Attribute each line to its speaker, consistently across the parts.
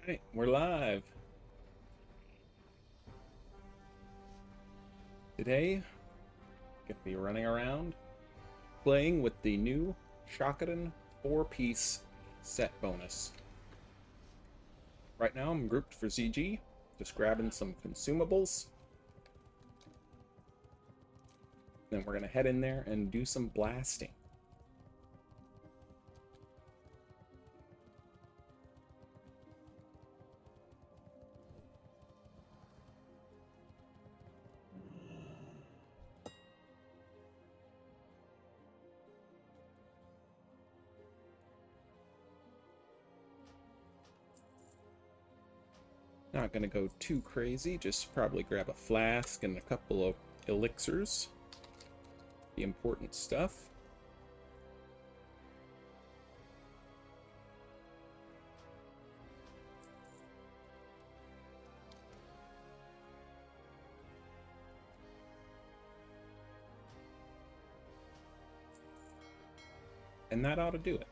Speaker 1: Alright, we're live. Today, gonna be running around playing with the new Shockadin 4-piece set bonus. Right now I'm grouped for ZG, just grabbing some consumables. Then we're gonna head in there and do some blasting. Not gonna go too crazy, just probably grab a flask and a couple of elixirs. The important stuff. And that ought to do it.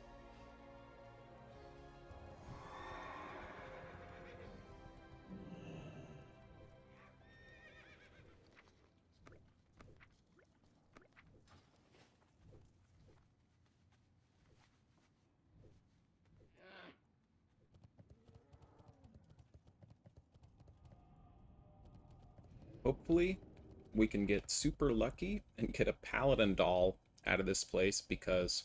Speaker 1: Hopefully, we can get super lucky and get a paladin doll out of this place, because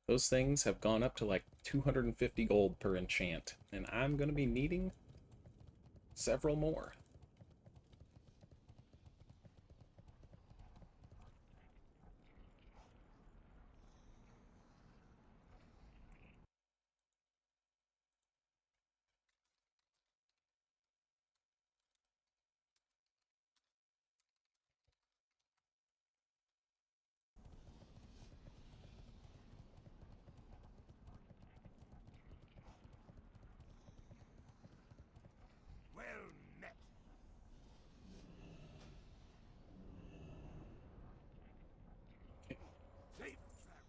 Speaker 1: those things have gone up to like 250 gold per enchant, and I'm going to be needing several more.
Speaker 2: Well met. Safe travel.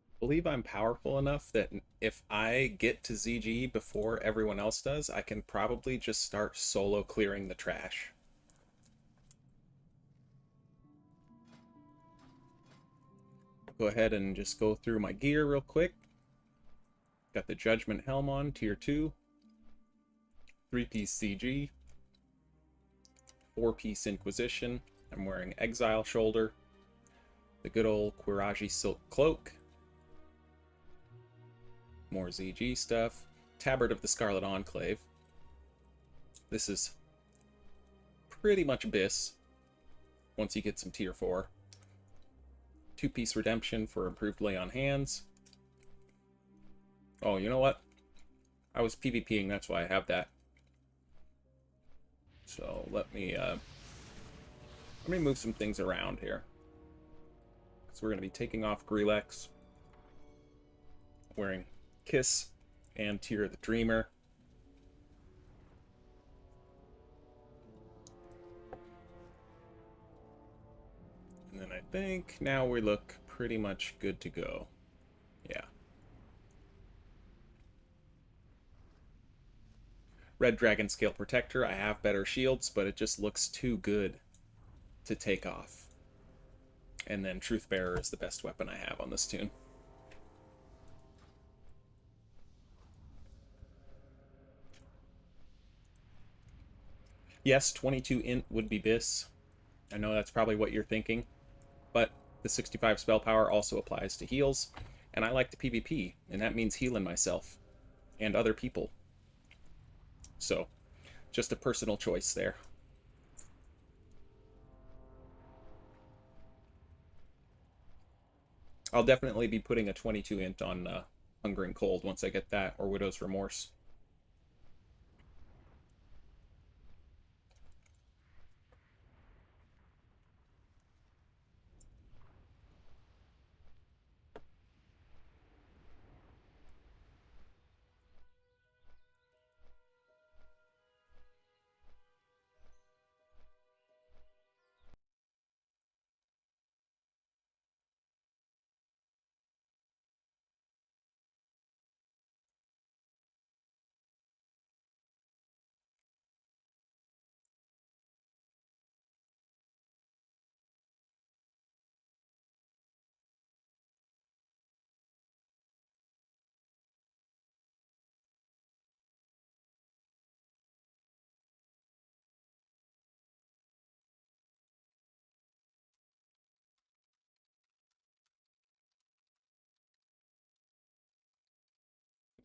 Speaker 1: I believe I'm powerful enough that if I get to ZG before everyone else does, I can probably just start solo clearing the trash. Go ahead and just go through my gear real quick. Got the Judgment Helm on, tier 2. 3-piece CG. 4-piece Inquisition. I'm wearing Exile Shoulder. The good old Quiraji Silk Cloak. More ZG stuff. Tabard of the Scarlet Enclave. This is pretty much Abyss once you get some tier 4. 2-piece Redemption for improved lay on hands. Oh, you know what? I was PvPing, that's why I have that. So let me move some things around here. So we're going to be taking off Grelex, wearing Kiss and Tear the Dreamer. And then I think now we look pretty much good to go. Yeah. Red Dragon Scale Protector, I have better shields, but it just looks too good to take off. And then Truth Bearer is the best weapon I have on this tune. Yes, 22 int would be Biss. I know that's probably what you're thinking, but the 65 spell power also applies to heals, and I like to PvP, and that means healing myself and other people. So, just a personal choice there. I'll definitely be putting a 22 int on Hunger and Cold once I get that, or Widow's Remorse.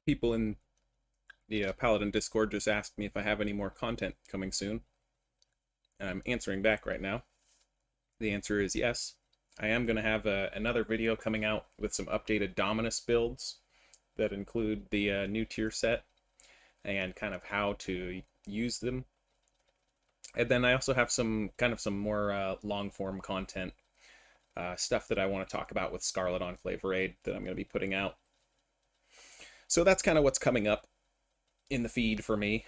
Speaker 1: People in the Paladin Discord just asked me if I have any more content coming soon, and I'm answering back right now. The answer is yes. I am going to have another video coming out with some updated Dominus builds that include the new tier set and kind of how to use them. And then I also have some more long form content, stuff that I want to talk about with Scarlet Enclave Raid that I'm going to be putting out. So that's kind of what's coming up in the feed for me.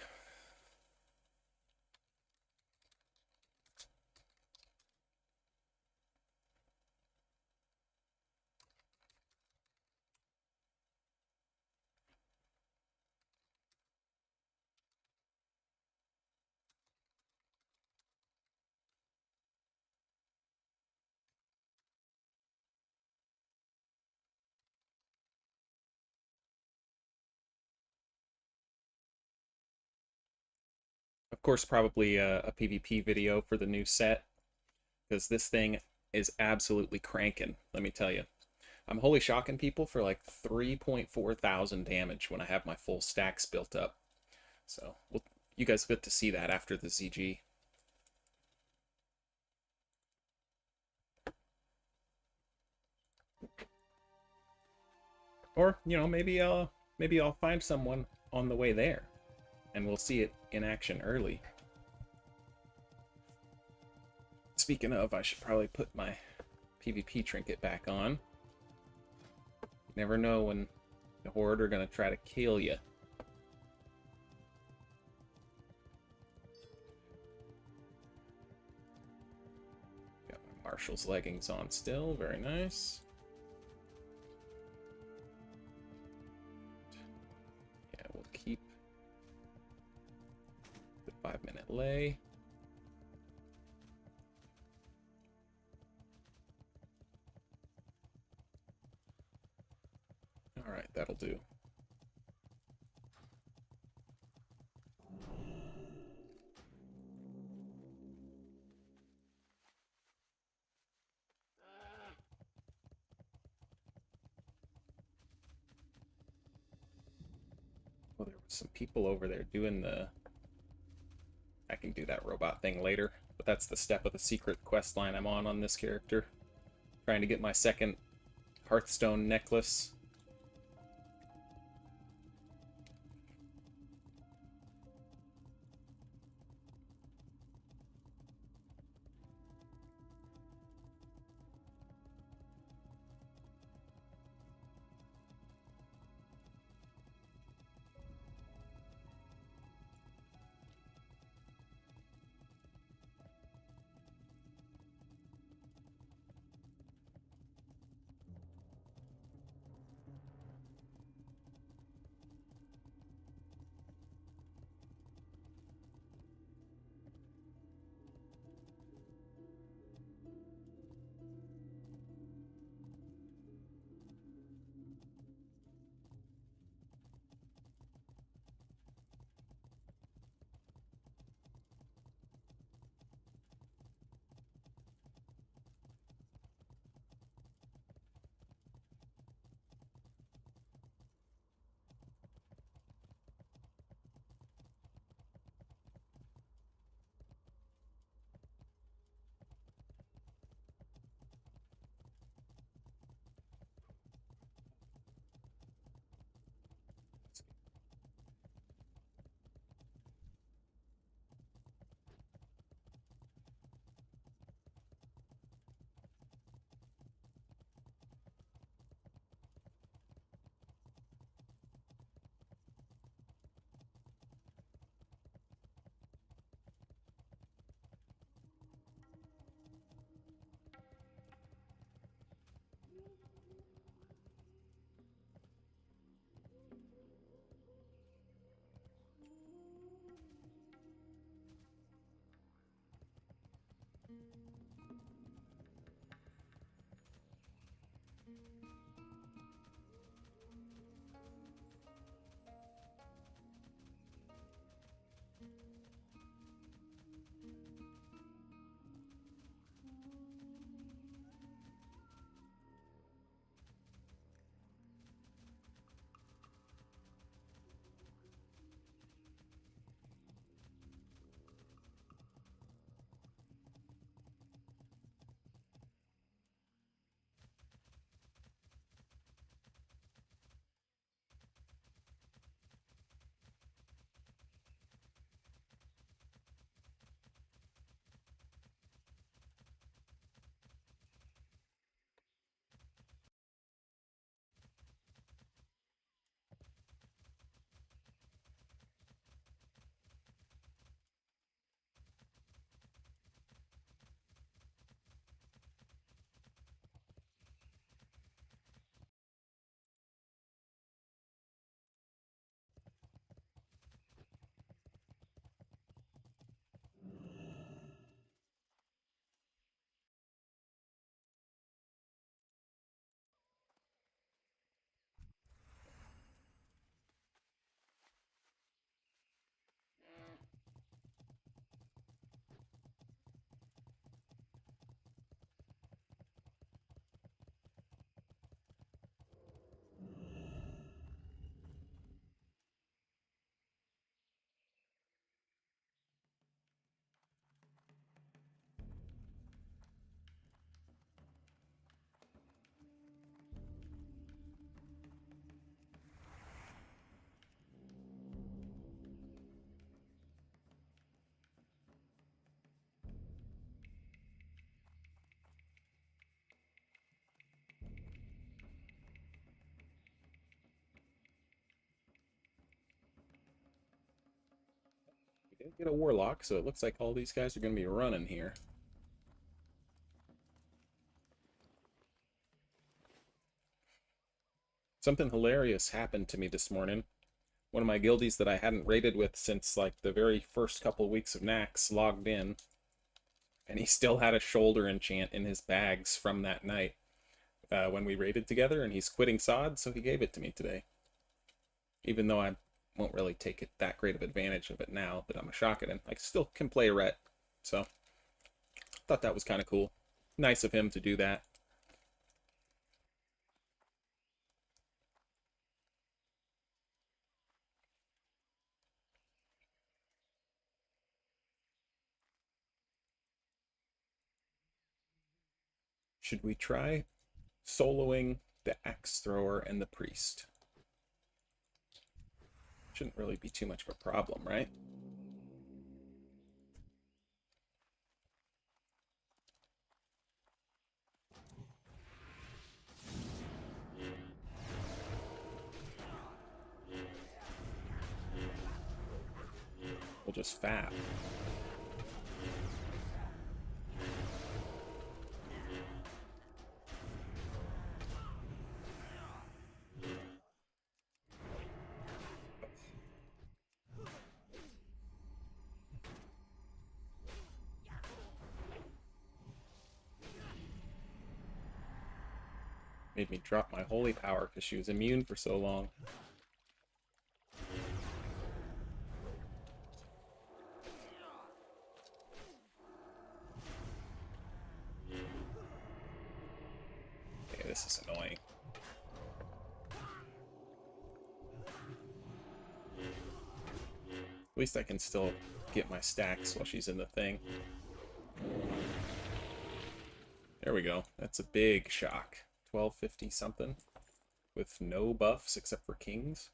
Speaker 1: Of course, probably a PvP video for the new set, because this thing is absolutely cranking, let me tell you. I'm holy shocking people for like 3.4 thousand damage when I have my full stacks built up. So, you guys get to see that after the ZG. Or, maybe I'll find someone on the way there, and we'll see it in action early. Speaking of, I should probably put my PvP trinket back on. You never know when the Horde are going to try to kill you. Got my Marshal's leggings on still, very nice. Yeah, we'll keep the 5-minute lay. Alright, that'll do. Well, there was some people over there doing the... I can do that robot thing later, but that's the step of the secret quest line I'm on this character. Trying to get my second Hearthstone necklace. Get a warlock, so it looks like all these guys are going to be running here. Something hilarious happened to me this morning. One of my guildies that I hadn't raided with since like the very first couple weeks of Nax logged in, and he still had a shoulder enchant in his bags from that night when we raided together, and he's quitting SOD, so he gave it to me today. Even though I won't really take it that great of advantage of it now that I'm a Shockadin, I still can play a ret, so thought that was kind of cool. Nice of him to do that. Should we try soloing the axe thrower and the priest? Shouldn't really be too much of a problem, right? We'll just fab. Made me drop my holy power because she was immune for so long. Okay, this is annoying. At least I can still get my stacks while she's in the thing. There we go. That's a big shock. 1250 something. With no buffs except for kings.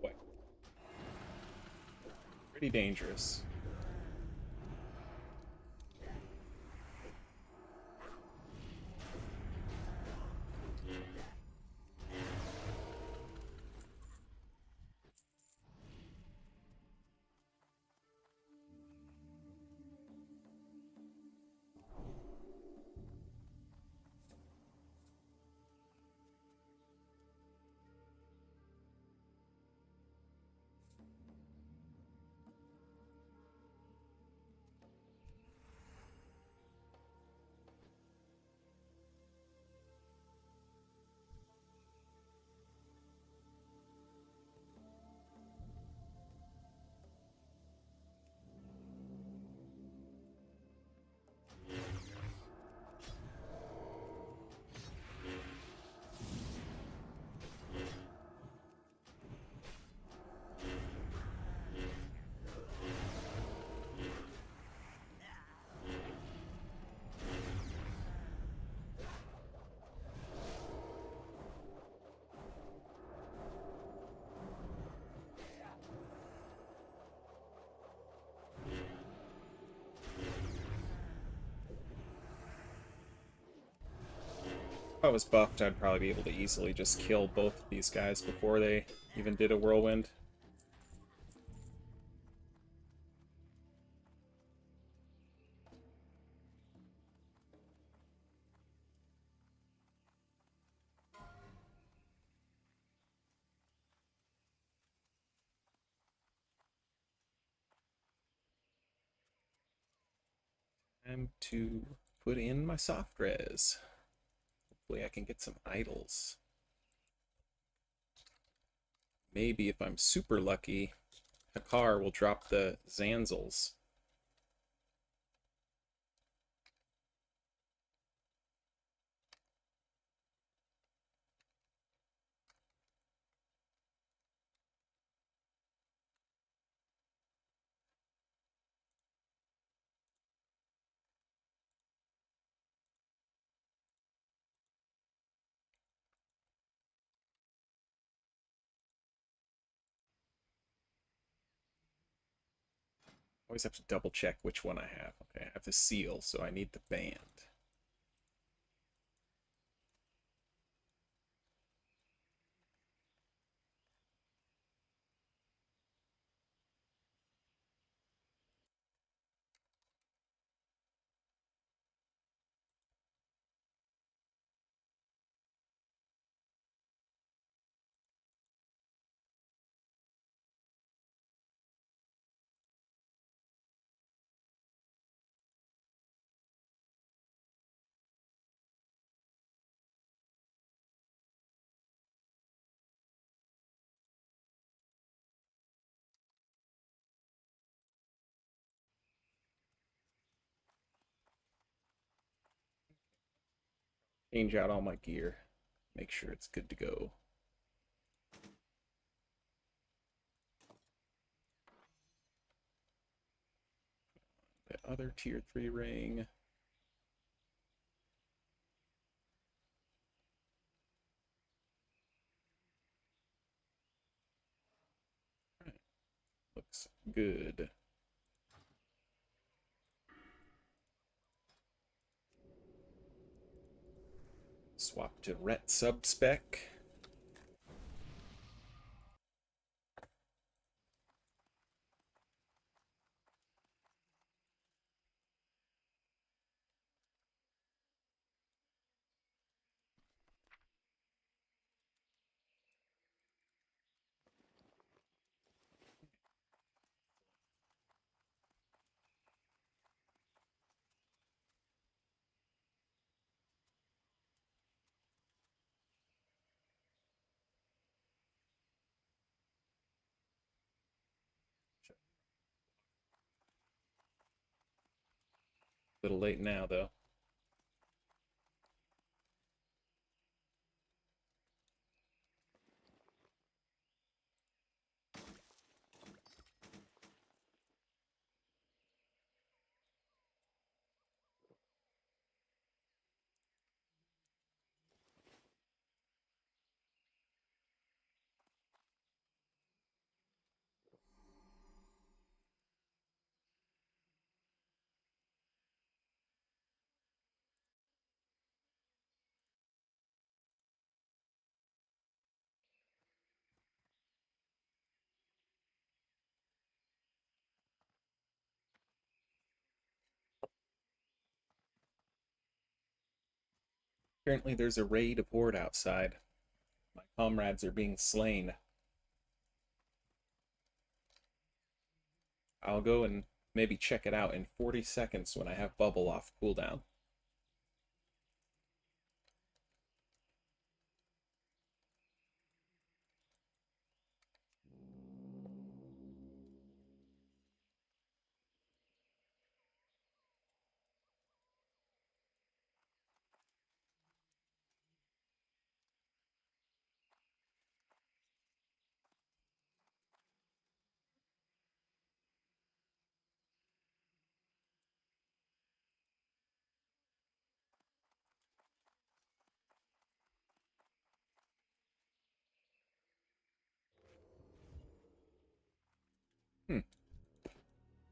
Speaker 1: Boy. Pretty dangerous. If I was buffed, I'd probably be able to easily just kill both of these guys before they even did a whirlwind. Time to put in my soft res. Hopefully I can get some idols. Maybe if I'm super lucky, Hakar will drop the Zanzels. Always have to double check which one I have. Okay, I have the seal, so I need the band. Change out all my gear. Make sure it's good to go. The other tier 3 ring. Right. Looks good. Swap to Ret sub-spec. A little late now, though. Apparently there's a raid of Horde outside. My comrades are being slain. I'll go and maybe check it out in 40 seconds when I have bubble off cooldown.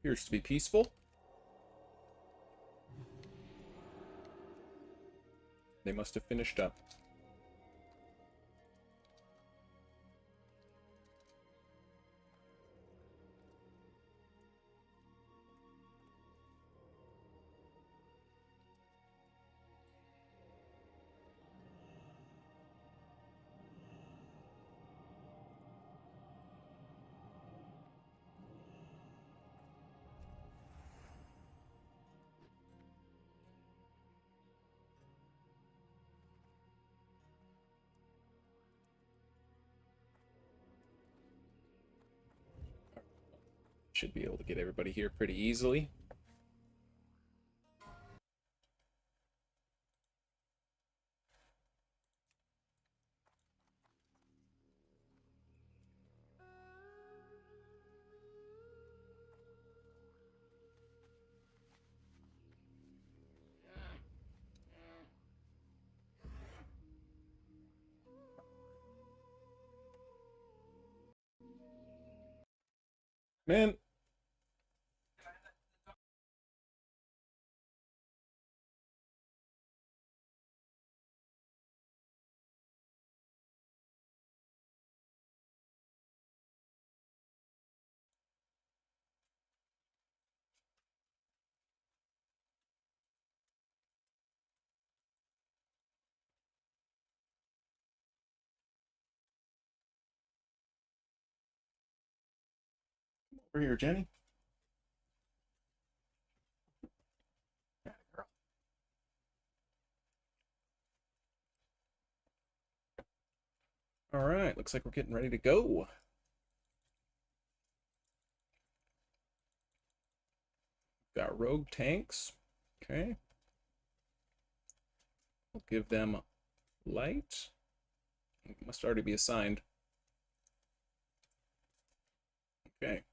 Speaker 1: Appears to be peaceful. They must have finished up. Should be able to get everybody here pretty easily. Man, over here, Jenny. All right, looks like we're getting ready to go. Got rogue tanks. Okay. We'll give them light. Must already be assigned. Okay.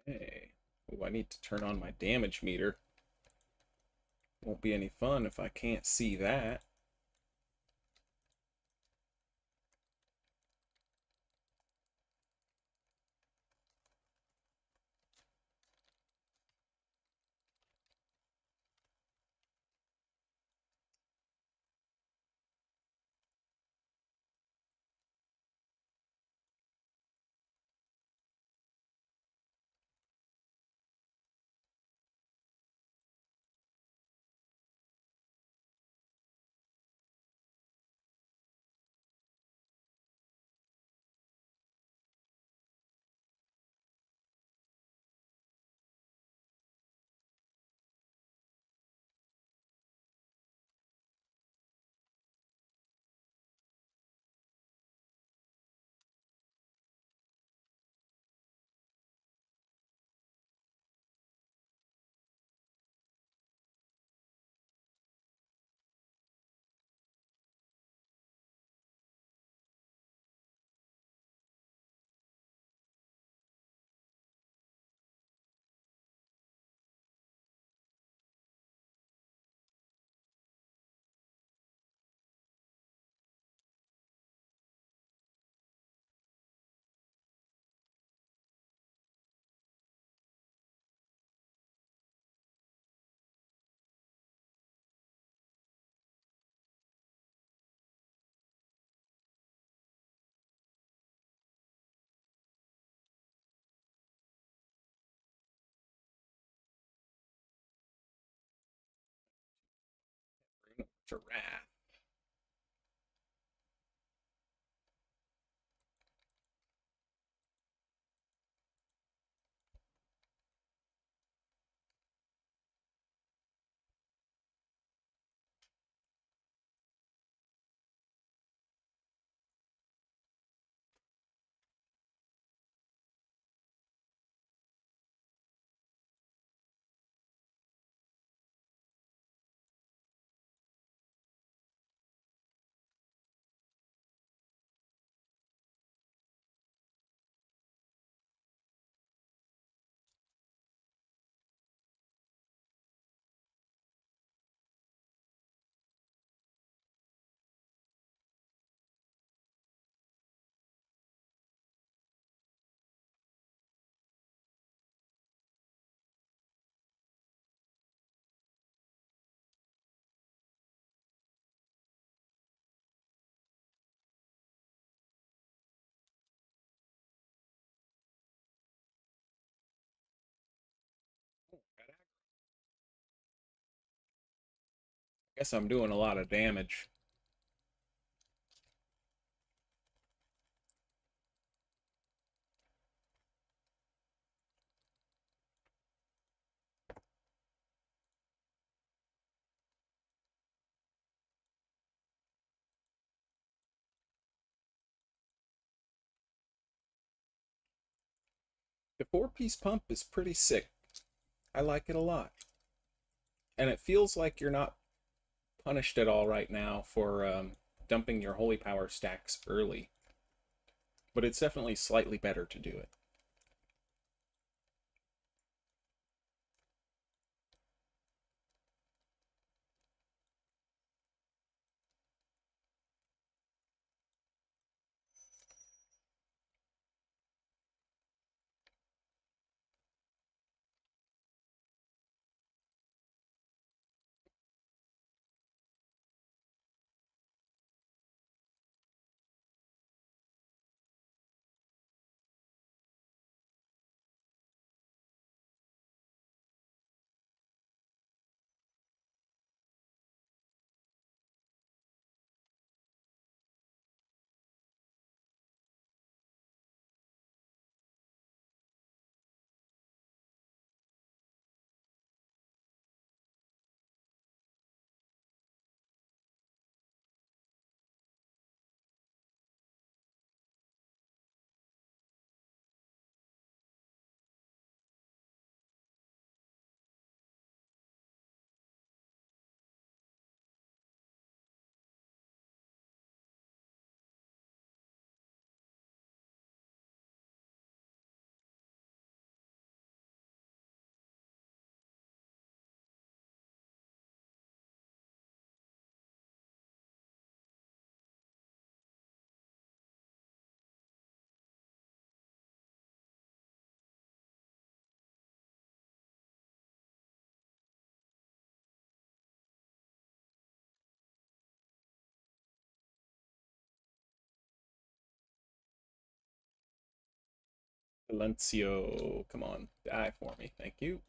Speaker 1: Okay. Oh, I need to turn on my damage meter. Won't be any fun if I can't see that. Giraffe. Guess I'm doing a lot of damage. The four-piece pump is pretty sick. I like it a lot. And it feels like you're not punished at all right now for dumping your holy power stacks early. But it's definitely slightly better to do it. Valencio, come on, die for me. Thank you.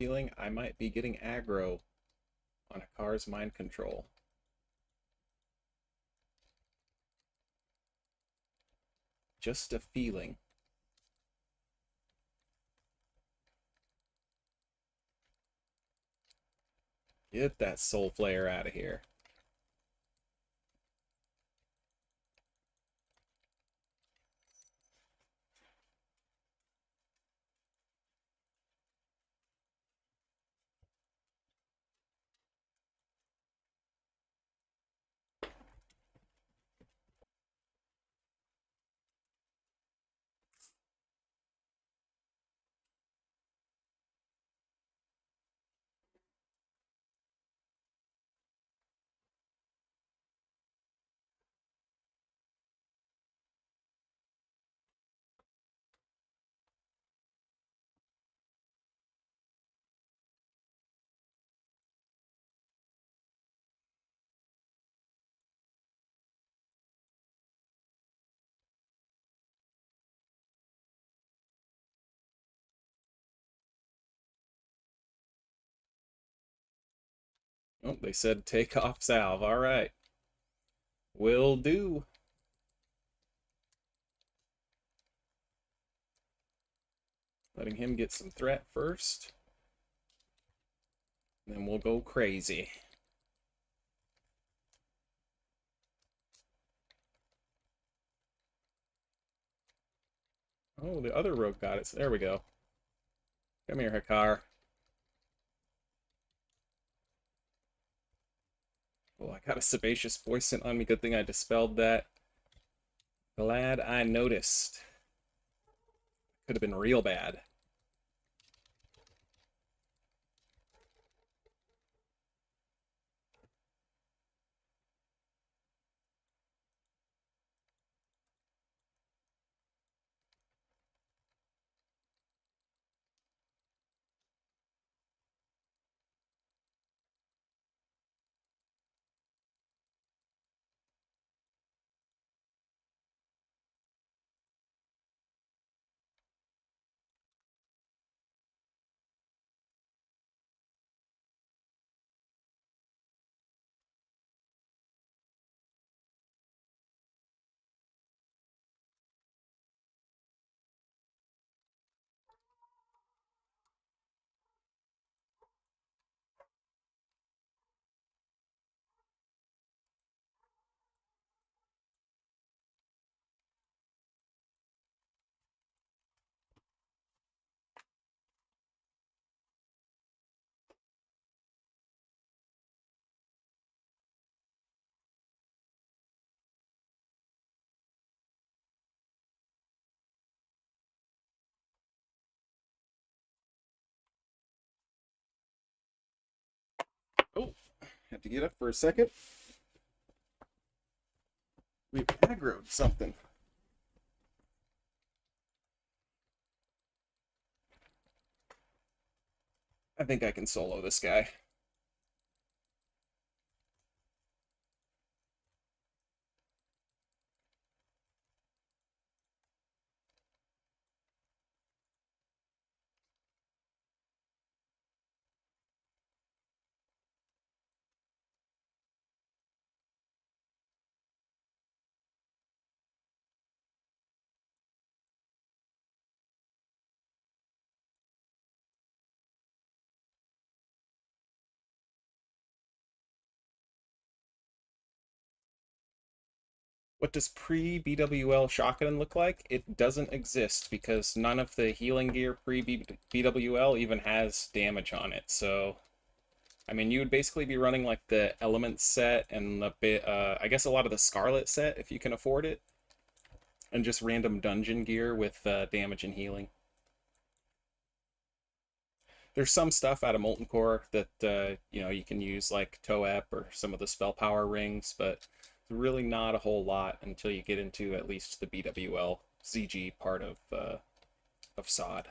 Speaker 1: Feeling I might be getting aggro on a car's mind control. Just a feeling. Get that soul flare out of here. Oh, they said take off salve. All right. Will do. Letting him get some threat first. Then we'll go crazy. Oh, the other rogue got it. There we go. Come here, Hakar. Oh, I got a sebaceous poison on me. Good thing I dispelled that. Glad I noticed. Could have been real bad. Had to get up for a second. We've aggroed something. I think I can solo this guy. What does pre-BWL Shockadin look like? It doesn't exist because none of the healing gear pre-BWL even has damage on it. So, I mean, you would basically be running like the Element set and the bit, I guess a lot of the Scarlet set if you can afford it, and just random dungeon gear with damage and healing. There's some stuff out of Molten Core that you can use like Toep or some of the spell power rings, but really not a whole lot until you get into at least the BWL ZG part of SOD.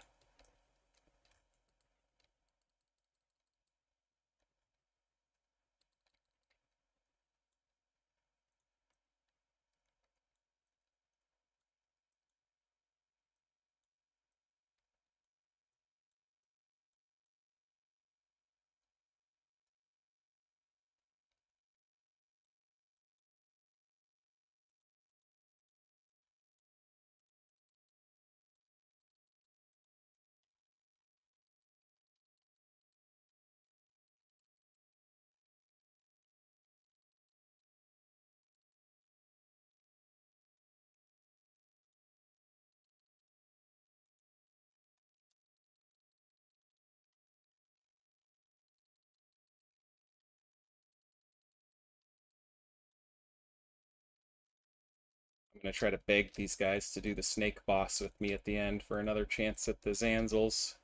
Speaker 1: I'm gonna try to beg these guys to do the snake boss with me at the end for another chance at the Zanzels.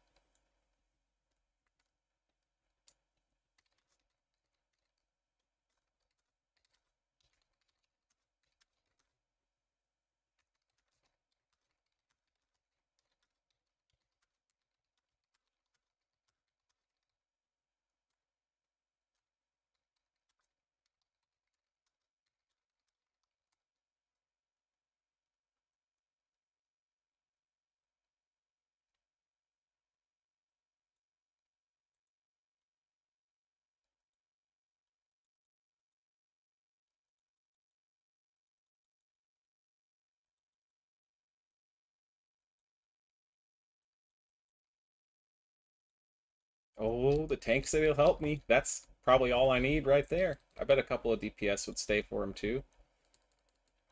Speaker 1: 'Oh, the tank said he'll help me. That's probably all I need right there. I bet a couple of DPS would stay for him too.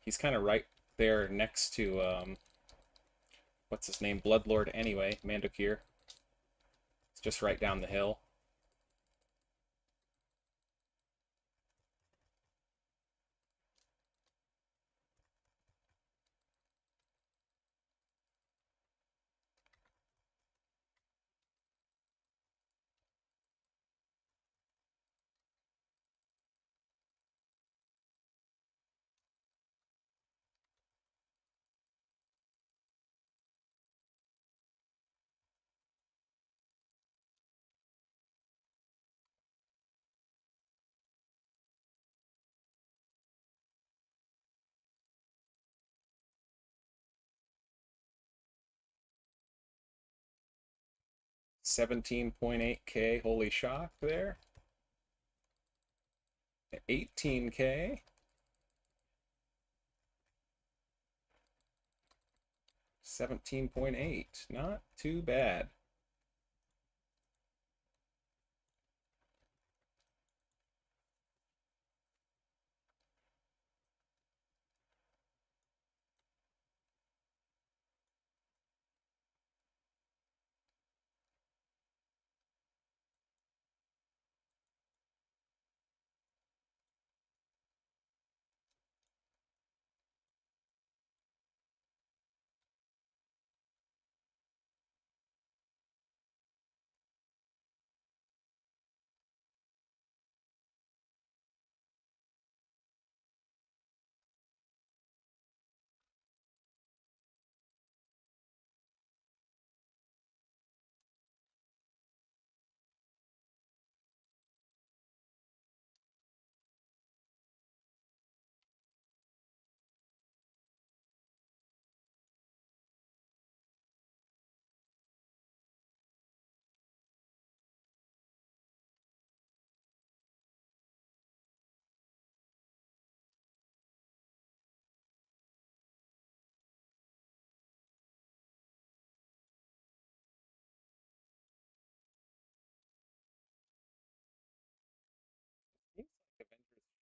Speaker 1: He's kind of right there next to what's his name, Bloodlord anyway, Mandokir. It's just right down the hill. $17.8K, holy shock there. 18K. 17.8. Not too bad.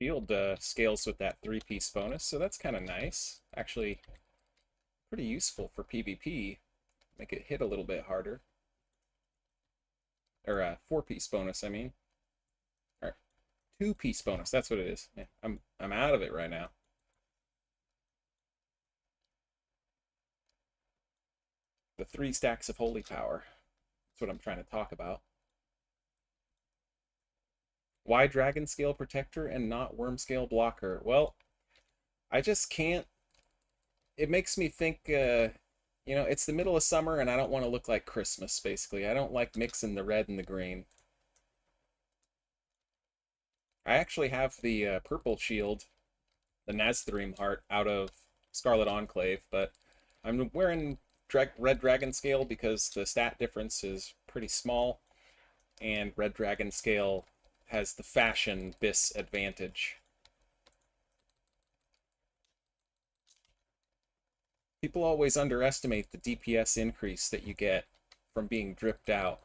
Speaker 1: Shield scales with that 3-piece bonus, so that's kind of nice. Actually, pretty useful for PvP. Make it hit a little bit harder. Or 4-piece bonus, I mean. Or 2-piece bonus, that's what it is. Yeah, I'm out of it right now. The 3 stacks of holy power. That's what I'm trying to talk about. Why Dragon Scale Protector and not Worm Scale Blocker? Well, I just can't. It makes me think, it's the middle of summer and I don't want to look like Christmas, basically. I don't like mixing the red and the green. I actually have the purple shield, the Nazthrim heart, out of Scarlet Enclave, but I'm wearing Red Dragon Scale because the stat difference is pretty small, and Red Dragon Scale has the fashion bis advantage. People always underestimate the DPS increase that you get from being dripped out.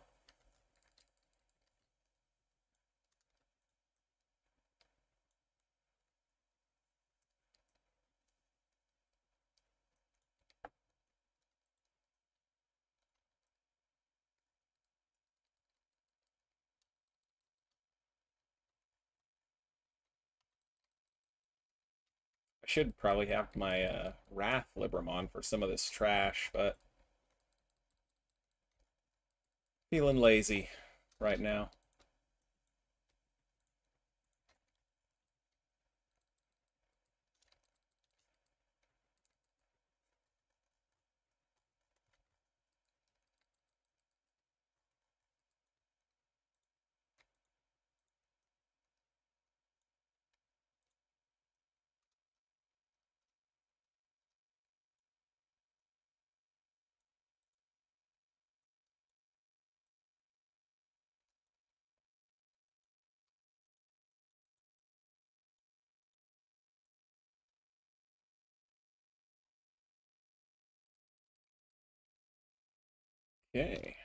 Speaker 1: I should probably have my Wrath Libram on for some of this trash, but feeling lazy right now. Okay.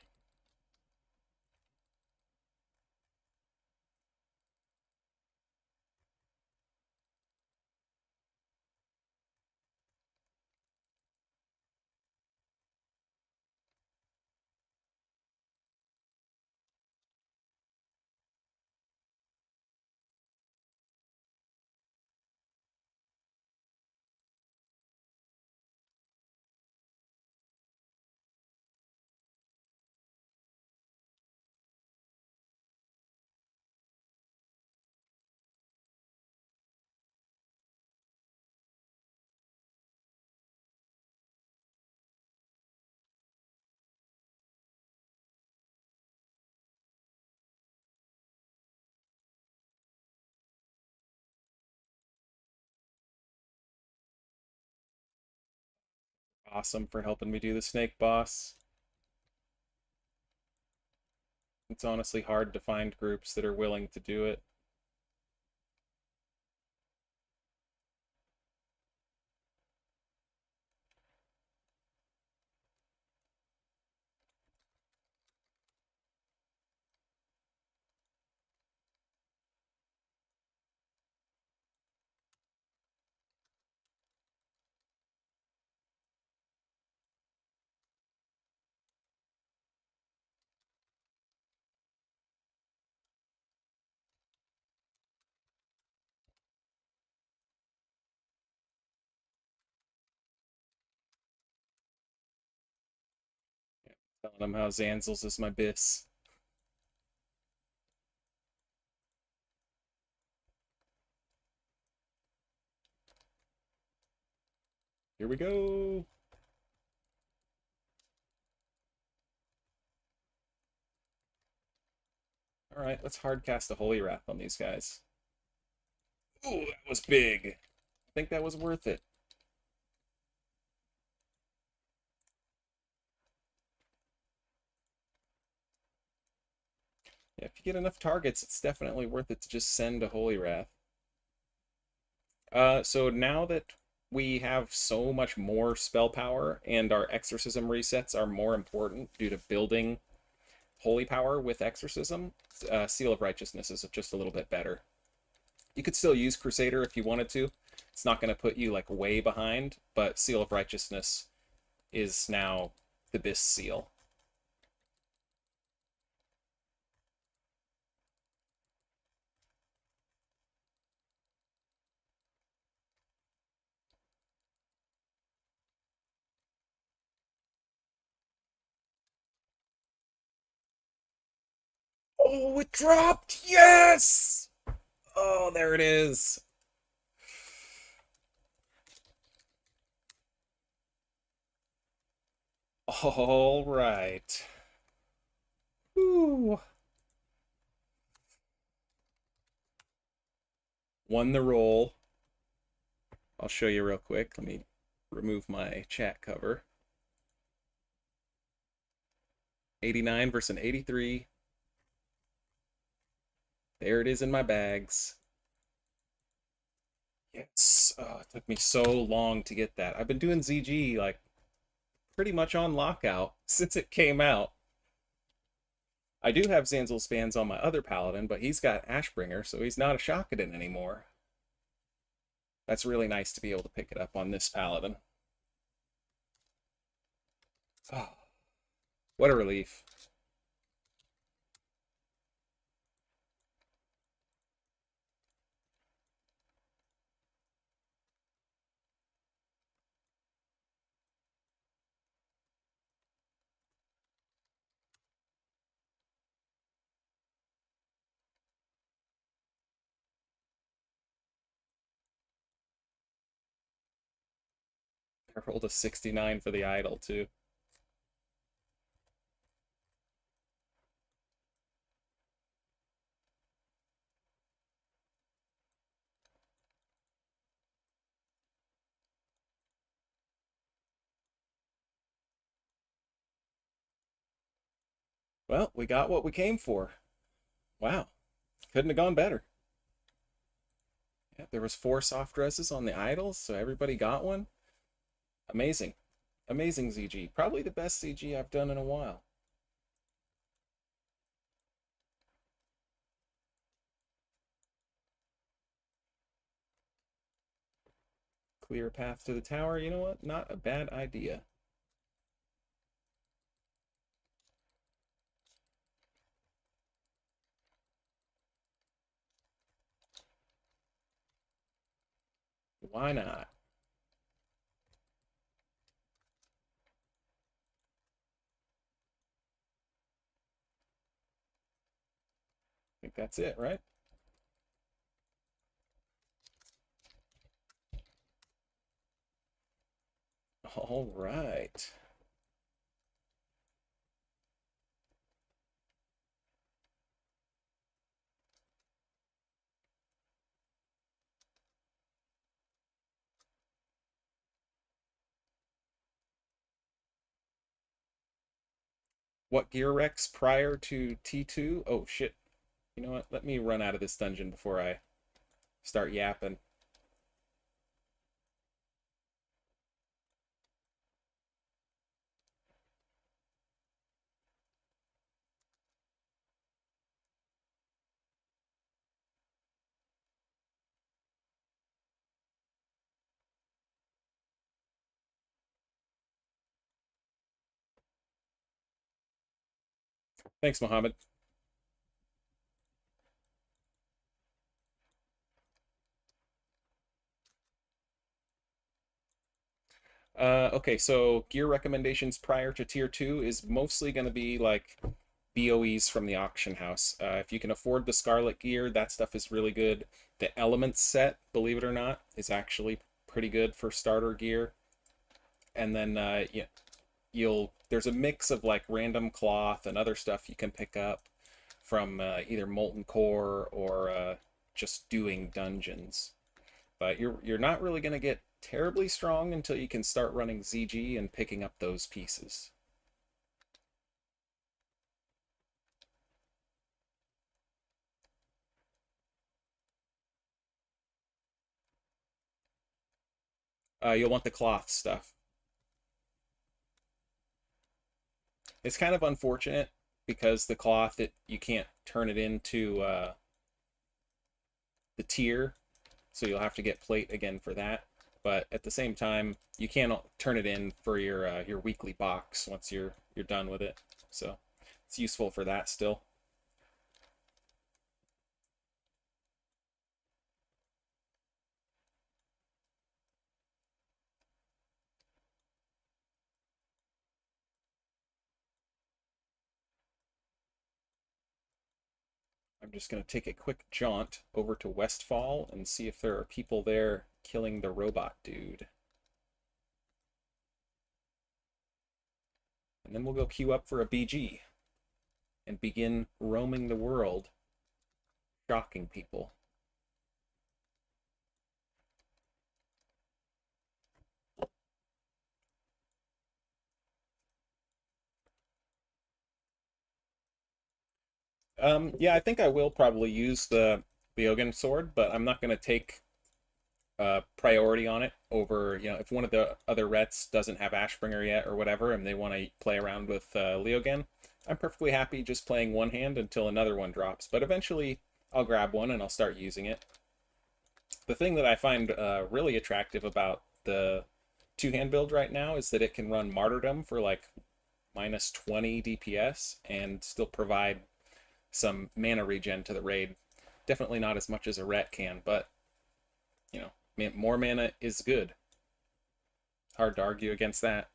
Speaker 1: Awesome for helping me do the snake boss. It's honestly hard to find groups that are willing to do it. Telling them how Zanzels is my bis. Here we go. Alright, let's hardcast a Holy Wrath on these guys. Ooh, that was big. I think that was worth it. Yeah, if you get enough targets, it's definitely worth it to just send a Holy Wrath. So now that we have so much more spell power and our exorcism resets are more important due to building holy power with exorcism, Seal of Righteousness is just a little bit better. You could still use Crusader if you wanted to. It's not going to put you like way behind, but Seal of Righteousness is now the best seal. Oh, it dropped! Yes! Oh, there it is. All right. Whew. Won the roll. I'll show you real quick. Let me remove my chat cover. 89 versus an 83. There it is in my bags. Yes. Oh, it took me so long to get that. I've been doing ZG like pretty much on lockout since it came out. I do have Zanzel's spans on my other paladin, but he's got Ashbringer, so he's not a Shockadin anymore. That's really nice to be able to pick it up on this paladin. Oh, what a relief. I rolled a 69 for the idol, too. Well, we got what we came for. Wow. Couldn't have gone better. Yeah, there was 4 soft dresses on the idols, so everybody got one. Amazing. Amazing ZG. Probably the best ZG I've done in a while. Clear path to the tower. You know what? Not a bad idea. Why not? I think that's it, right? All right. What gear Rex prior to T2? Oh, shit. You know what? Let me run out of this dungeon before I start yapping. Thanks, Mohammed. Okay, so gear recommendations prior to tier 2 is mostly going to be like BOEs from the auction house. If you can afford the Scarlet gear, that stuff is really good. The Elements set, believe it or not, is actually pretty good for starter gear. And then yeah, there's a mix of like random cloth and other stuff you can pick up from either Molten Core or just doing dungeons. But you're not really going to get terribly strong until you can start running ZG and picking up those pieces. You'll want the cloth stuff. It's kind of unfortunate because the cloth, you can't turn it into the tier, so you'll have to get plate again for that. But at the same time, you can't turn it in for your weekly box once you're done with it. So it's useful for that still. I'm just going to take a quick jaunt over to Westfall and see if there are people there killing the robot dude. And then we'll go queue up for a BG and begin roaming the world, shocking people. Yeah, I think I will probably use the Byogen sword, but I'm not going to take priority on it over, if one of the other Rets doesn't have Ashbringer yet or whatever, and they want to play around with Leogen, I'm perfectly happy just playing one hand until another one drops. But eventually, I'll grab one and I'll start using it. The thing that I find really attractive about the two-hand build right now is that it can run Martyrdom for like minus 20 DPS and still provide some mana regen to the raid. Definitely not as much as a Ret can, but more mana is good. Hard to argue against that.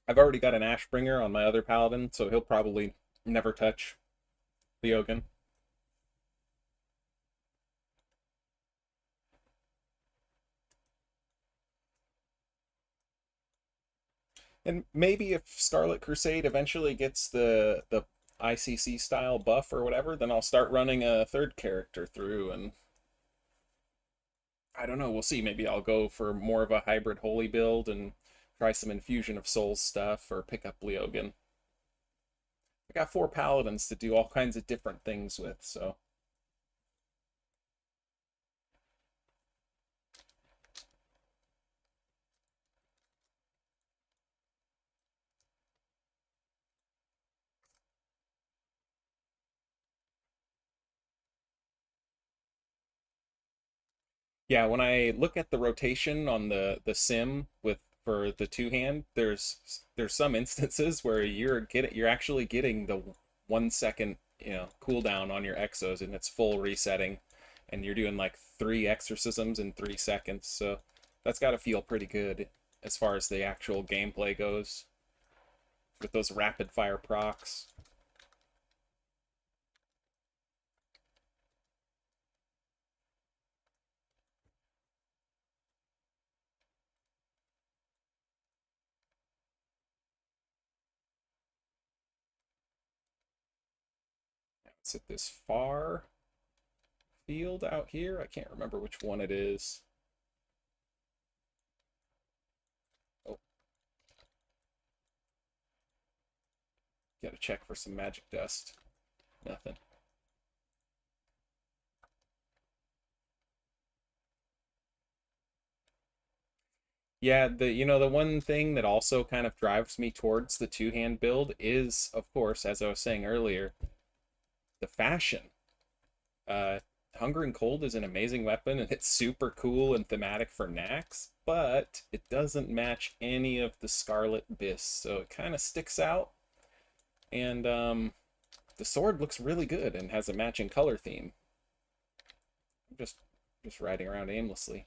Speaker 1: I've already got an Ashbringer on my other paladin, so he'll probably never touch Leogan. And maybe if Scarlet Crusade eventually gets the ICC style buff or whatever, then I'll start running a third character through, and I don't know, we'll see. Maybe I'll go for more of a hybrid holy build and try some infusion of souls stuff or pick up Leogan. I got 4 paladins to do all kinds of different things with, so yeah, when I look at the rotation on the sim with for the two hand, there's some instances where you're actually getting the 1 second cooldown on your exos and it's full resetting, and you're doing like 3 exorcisms in 3 seconds. So that's got to feel pretty good as far as the actual gameplay goes with those rapid fire procs. It's at this far field out here. I can't remember which one it is. Oh, gotta check for some magic dust. Nothing. Yeah, the one thing that also kind of drives me towards the two-hand build is, of course, as I was saying earlier, the fashion. Uh, Hunger and Cold is an amazing weapon, and it's super cool and thematic for Nax, but it doesn't match any of the Scarlet Bis, so it kind of sticks out. And the sword looks really good and has a matching color theme. I'm just riding around aimlessly.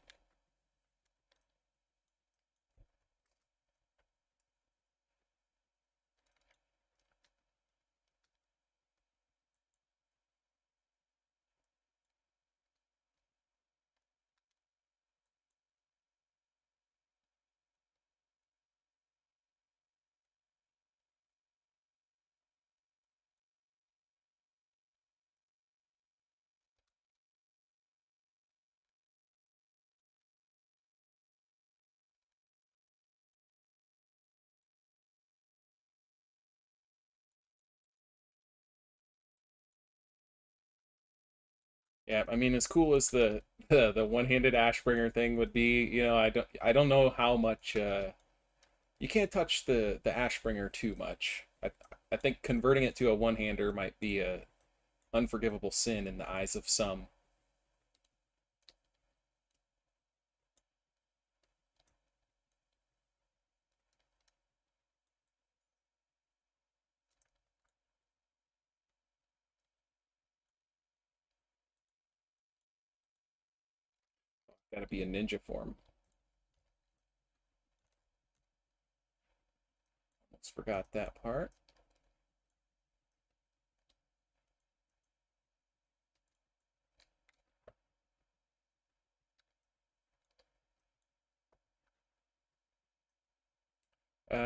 Speaker 1: Yeah, I mean, as cool as the one-handed Ashbringer thing would be, I don't know how much you can't touch the Ashbringer too much. I think converting it to a one-hander might be a unforgivable sin in the eyes of some. Gotta be a ninja form. Almost forgot that part.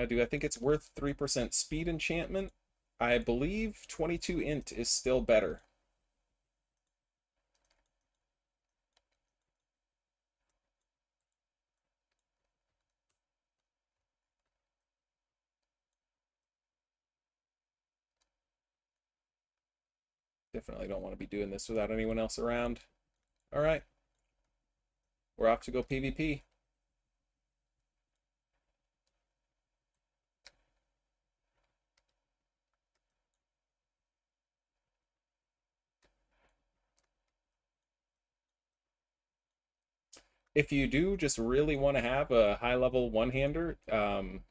Speaker 1: Do I think it's worth 3% speed enchantment? I believe 22 int is still better. Definitely don't want to be doing this without anyone else around. All right, we're off to go PvP. If you do just really want to have a high level one-hander, the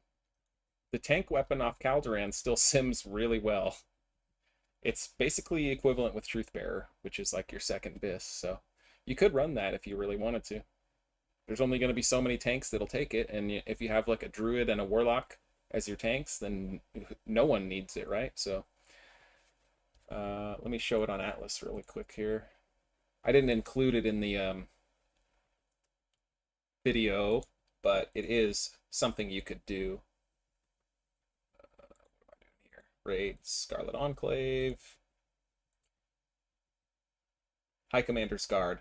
Speaker 1: tank weapon off Calderan still sims really well. It's basically equivalent with Truthbearer, which is like your second bis, so you could run that if you really wanted to. There's only going to be so many tanks that'll take it, and if you have like a druid and a warlock as your tanks, then no one needs it, right? So let me show it on Atlas really quick here. I didn't include it in the video, but it is something you could do. What am I doing here? Raid Scarlet Enclave, High Commander's Guard.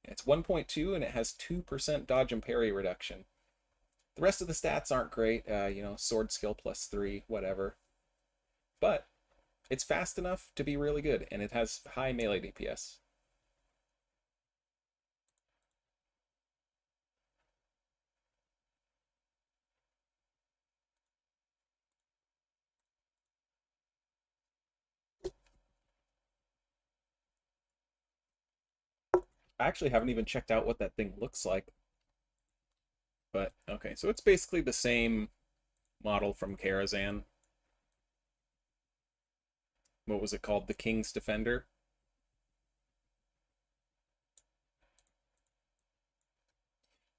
Speaker 1: It's 1.2 and it has 2% dodge and parry reduction. The rest of the stats aren't great, sword skill +3, whatever. But it's fast enough to be really good, and it has high melee DPS. I actually haven't even checked out what that thing looks like. But, okay, so it's basically the same model from Karazhan. What was it called? The King's Defender.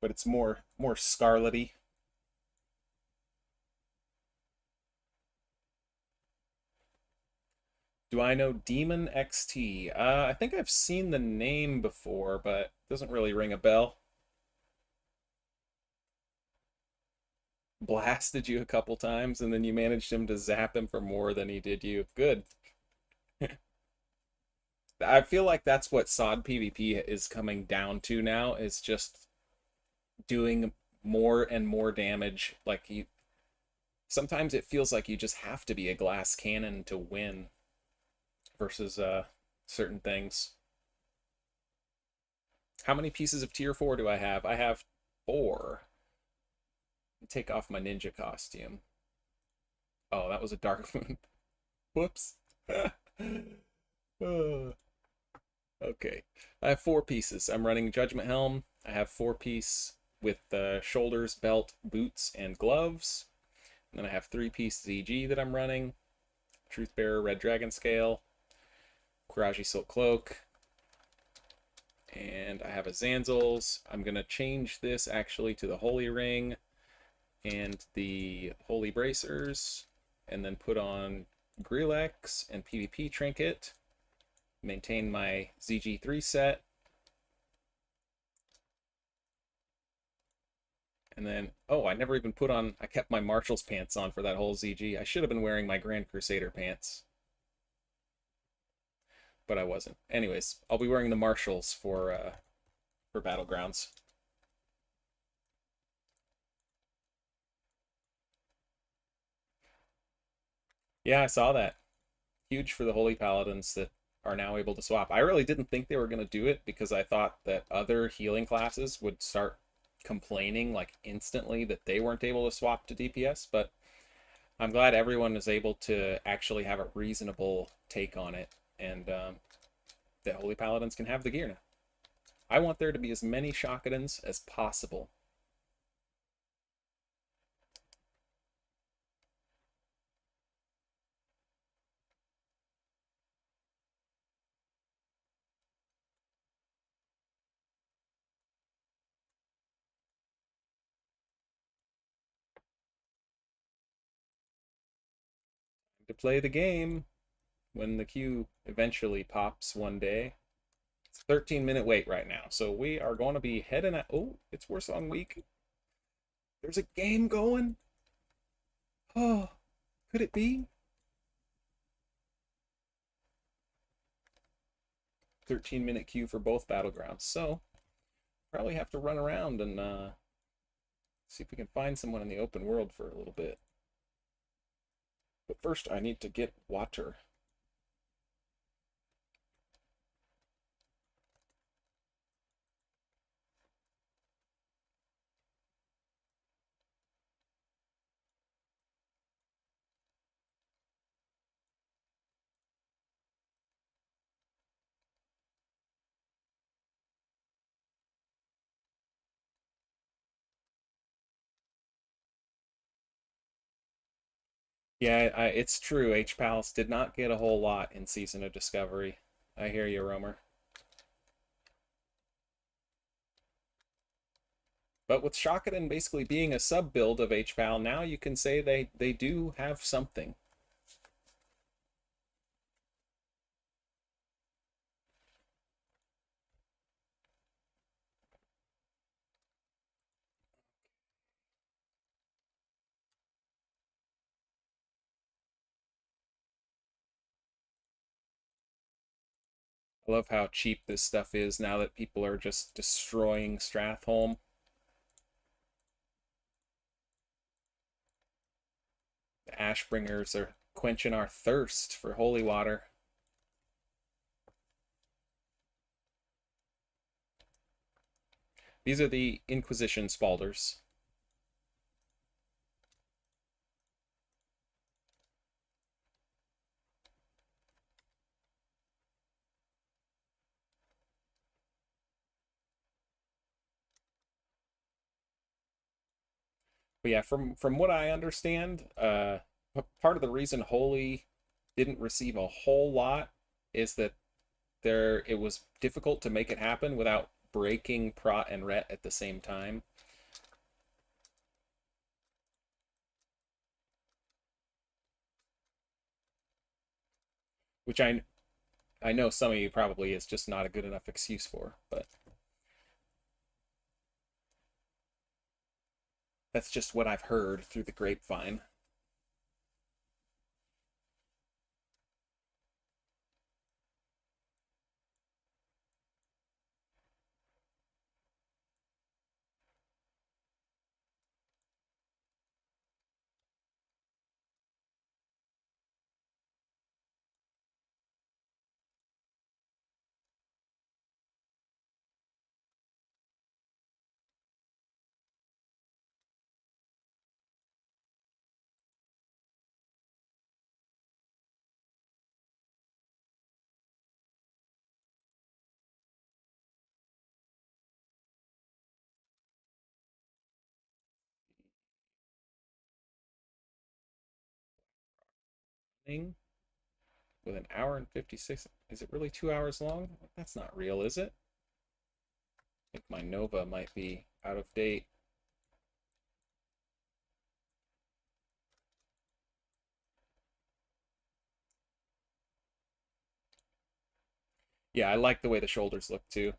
Speaker 1: But it's more scarlety. Do I know Demon XT? I think I've seen the name before, but it doesn't really ring a bell. Blasted you a couple times, and then you managed him to zap him for more than he did you. Good. I feel like that's what SOD PvP is coming down to now, is just doing more and more damage. Like you sometimes it feels like you just have to be a glass cannon to win versus certain things. How many pieces of tier 4 do I have? I have 4. Take off my ninja costume. Oh, that was a dark moon. Whoops. Uh, okay. I have 4 pieces. I'm running Judgment Helm. I have 4-piece with shoulders, belt, boots, and gloves. And then I have 3-piece ZG that I'm running. Truthbearer, Red Dragon Scale, Kuraji Silk Cloak, and I have a Zanzels. I'm going to change this actually to the Holy Ring and the Holy Bracers, and then put on Grillex and PvP Trinket, maintain my ZG3 set, and then, oh, I never even put on, I kept my Marshal's pants on for that whole ZG. I should have been wearing my Grand Crusader pants, but I wasn't. Anyways, I'll be wearing the Marshalls for Battlegrounds. Yeah, I saw that. Huge for the Holy Paladins that are now able to swap. I really didn't think they were going to do it because I thought that other healing classes would start complaining like instantly that they weren't able to swap to DPS, but I'm glad everyone is able to actually have a reasonable take on it, and that Holy Paladins can have the gear now. I want there to be as many Shockadins as possible. To play the game when the queue eventually pops one day. It's a 13-minute wait right now, so we are going to be heading at. Oh, it's Warsong Week. There's a game going. Oh, could it be? 13-minute queue for both battlegrounds. So probably have to run around and see if we can find someone in the open world for a little bit. But first, I need to get water. Yeah, it's true. H Palace did not get a whole lot in Season of Discovery. I hear you, Romer. But with Shockadin basically being a sub build of HPAL, now you can say they do have something. I love how cheap this stuff is now that people are just destroying Stratholme. The Ashbringers are quenching our thirst for holy water. These are the Inquisition Spalders. But yeah, from what I understand, part of the reason Holy didn't receive a whole lot is that it was difficult to make it happen without breaking Prot and Ret at the same time. Which I know some of you probably is just not a good enough excuse for, but that's just what I've heard through the grapevine. Thing with an hour and 56. Is it really 2 hours long? That's not real, is it? I think my Nova might be out of date. Yeah, I like the way the shoulders look too.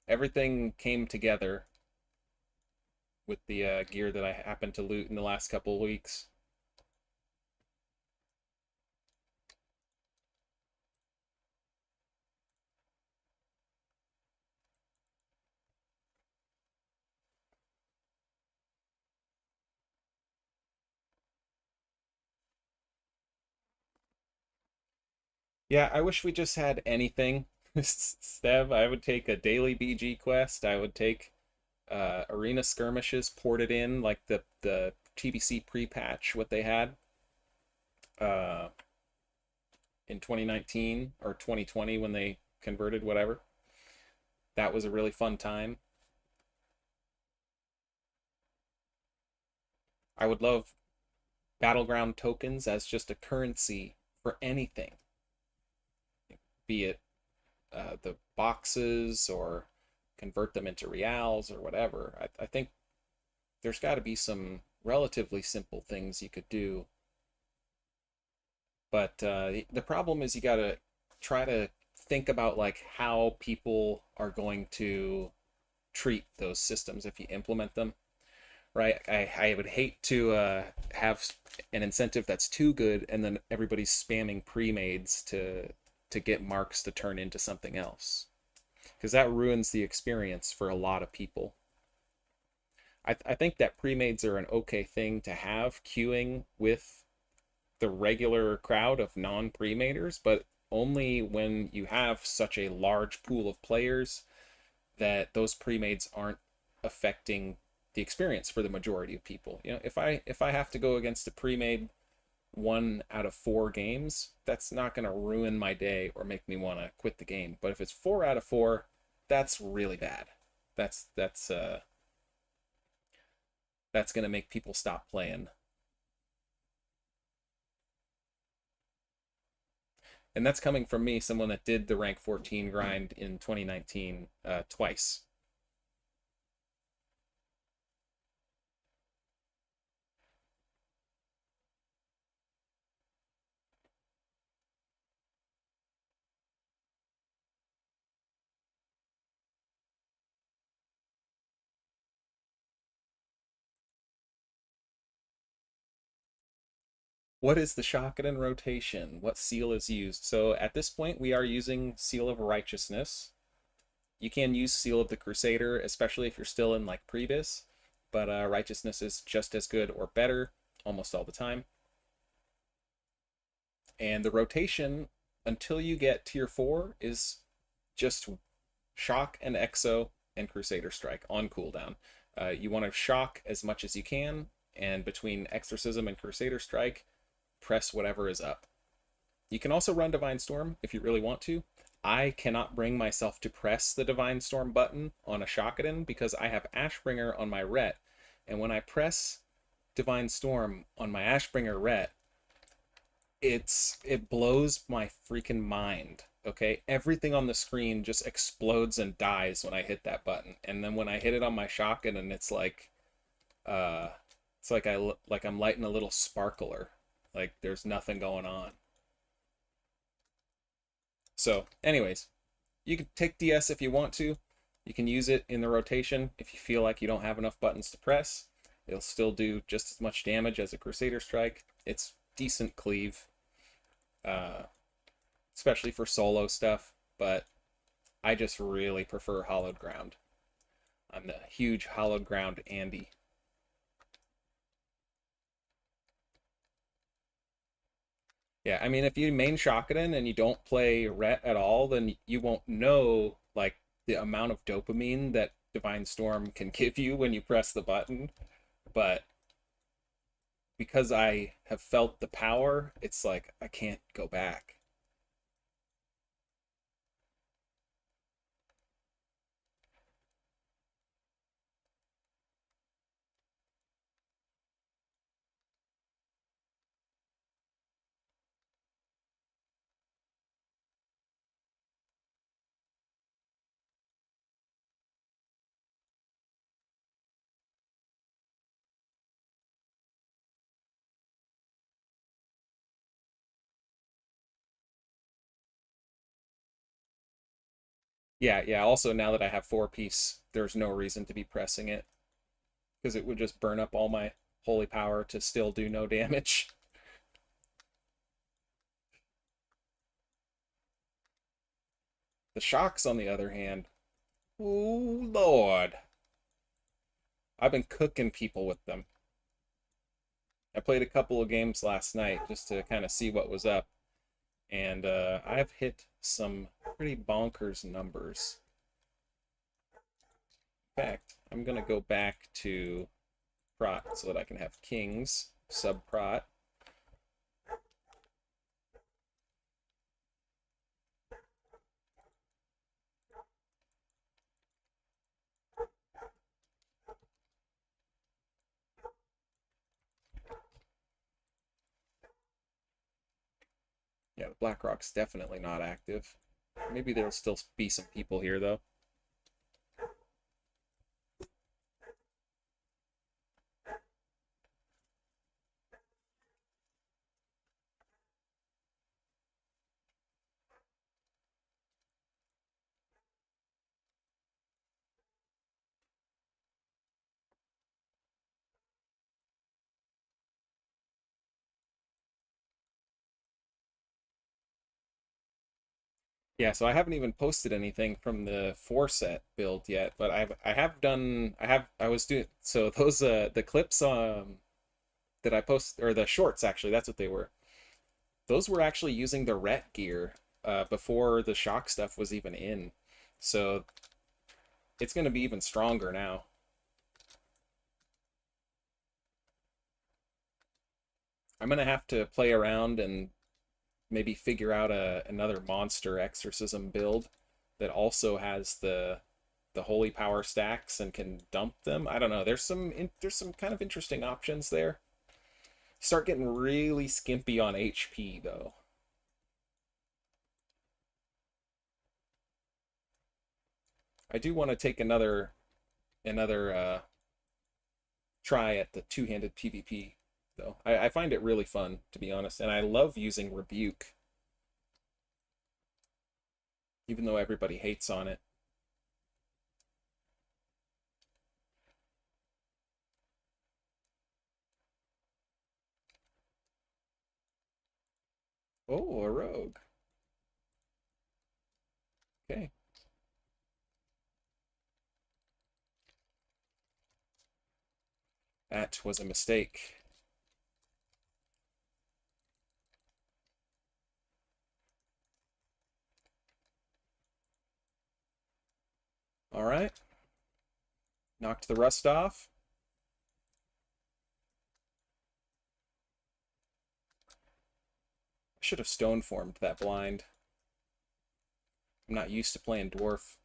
Speaker 1: Everything came together with the gear that I happened to loot in the last couple of weeks. Yeah, I wish we just had anything. Stev, I would take a daily BG quest. I would take arena skirmishes ported in like the TBC pre-patch what they had uh, in 2019 or 2020 when they converted whatever. That was a really fun time. I would love Battleground tokens as just a currency for anything, be it the boxes or convert them into reals or whatever. I think there's got to be some relatively simple things you could do. But the problem is you got to try to think about like how people are going to treat those systems if you implement them, right? I would hate to have an incentive that's too good and then everybody's spamming pre-mades to get marks to turn into something else, because that ruins the experience for a lot of people. I think that pre-mades are an okay thing to have queuing with the regular crowd of non-pre-maders, but only when you have such a large pool of players that those pre-mades aren't affecting the experience for the majority of people. You know, if I have to go against a pre-made 1 out of 4 games, that's not going to ruin my day or make me want to quit the game. But if it's 4 out of 4, that's really bad. That's going to make people stop playing. And that's coming from me, someone that did the rank 14 grind in 2019 twice. What is the Shockadin rotation? What seal is used? So at this point, we are using Seal of Righteousness. You can use Seal of the Crusader, especially if you're still in like Previs, but Righteousness is just as good or better almost all the time. And the rotation until you get tier 4 is just Shock and Exo and Crusader Strike on cooldown. You want to shock as much as you can, and between Exorcism and Crusader Strike, press whatever is up. You can also run Divine Storm if you really want to. I cannot bring myself to press the Divine Storm button on a Shockadin because I have Ashbringer on my Ret, and when I press Divine Storm on my Ashbringer Ret, it blows my freaking mind. Okay, everything on the screen just explodes and dies when I hit that button, and then when I hit it on my Shockadin, uh, it's like I'm lighting a little sparkler. Like there's nothing going on. So, anyways, you can take DS if you want to. You can use it in the rotation if you feel like you don't have enough buttons to press. It'll still do just as much damage as a Crusader Strike. It's decent cleave, uh, especially for solo stuff, but I just really prefer Hollowed Ground. I'm the huge Hollowed Ground Andy. Yeah, I mean, if you main Shockadin and you don't play Ret at all, then you won't know like the amount of dopamine that Divine Storm can give you when you press the button. But because I have felt the power, it's like I can't go back. Yeah, yeah. Also, now that I have 4-piece, there's no reason to be pressing it because it would just burn up all my holy power to still do no damage. The shocks, on the other hand, oh lord, I've been cooking people with them. I played a couple of games last night just to kind of see what was up, And I've hit some pretty bonkers numbers. In fact, I'm going to go back to prot so that I can have kings, sub prot. Yeah, the BlackRock's definitely not active. Maybe there'll still be some people here, though. Yeah, so I haven't even posted anything from the 4 set build yet, but I was doing so those the clips that I post, or the shorts actually, that's what they were. Those were actually using the ret gear before the shock stuff was even in. So it's going to be even stronger now. I'm going to have to play around and maybe figure out another monster exorcism build that also has the holy power stacks and can dump them. I don't know. There's some kind of interesting options there. Start getting really skimpy on HP though. I do want to take another try at the two-handed PvP though. I find it really fun, to be honest, and I love using rebuke, even though everybody hates on it. Oh, a rogue. Okay. That was a mistake. All right. Knocked the rust off. I should have stone formed that blind. I'm not used to playing dwarf.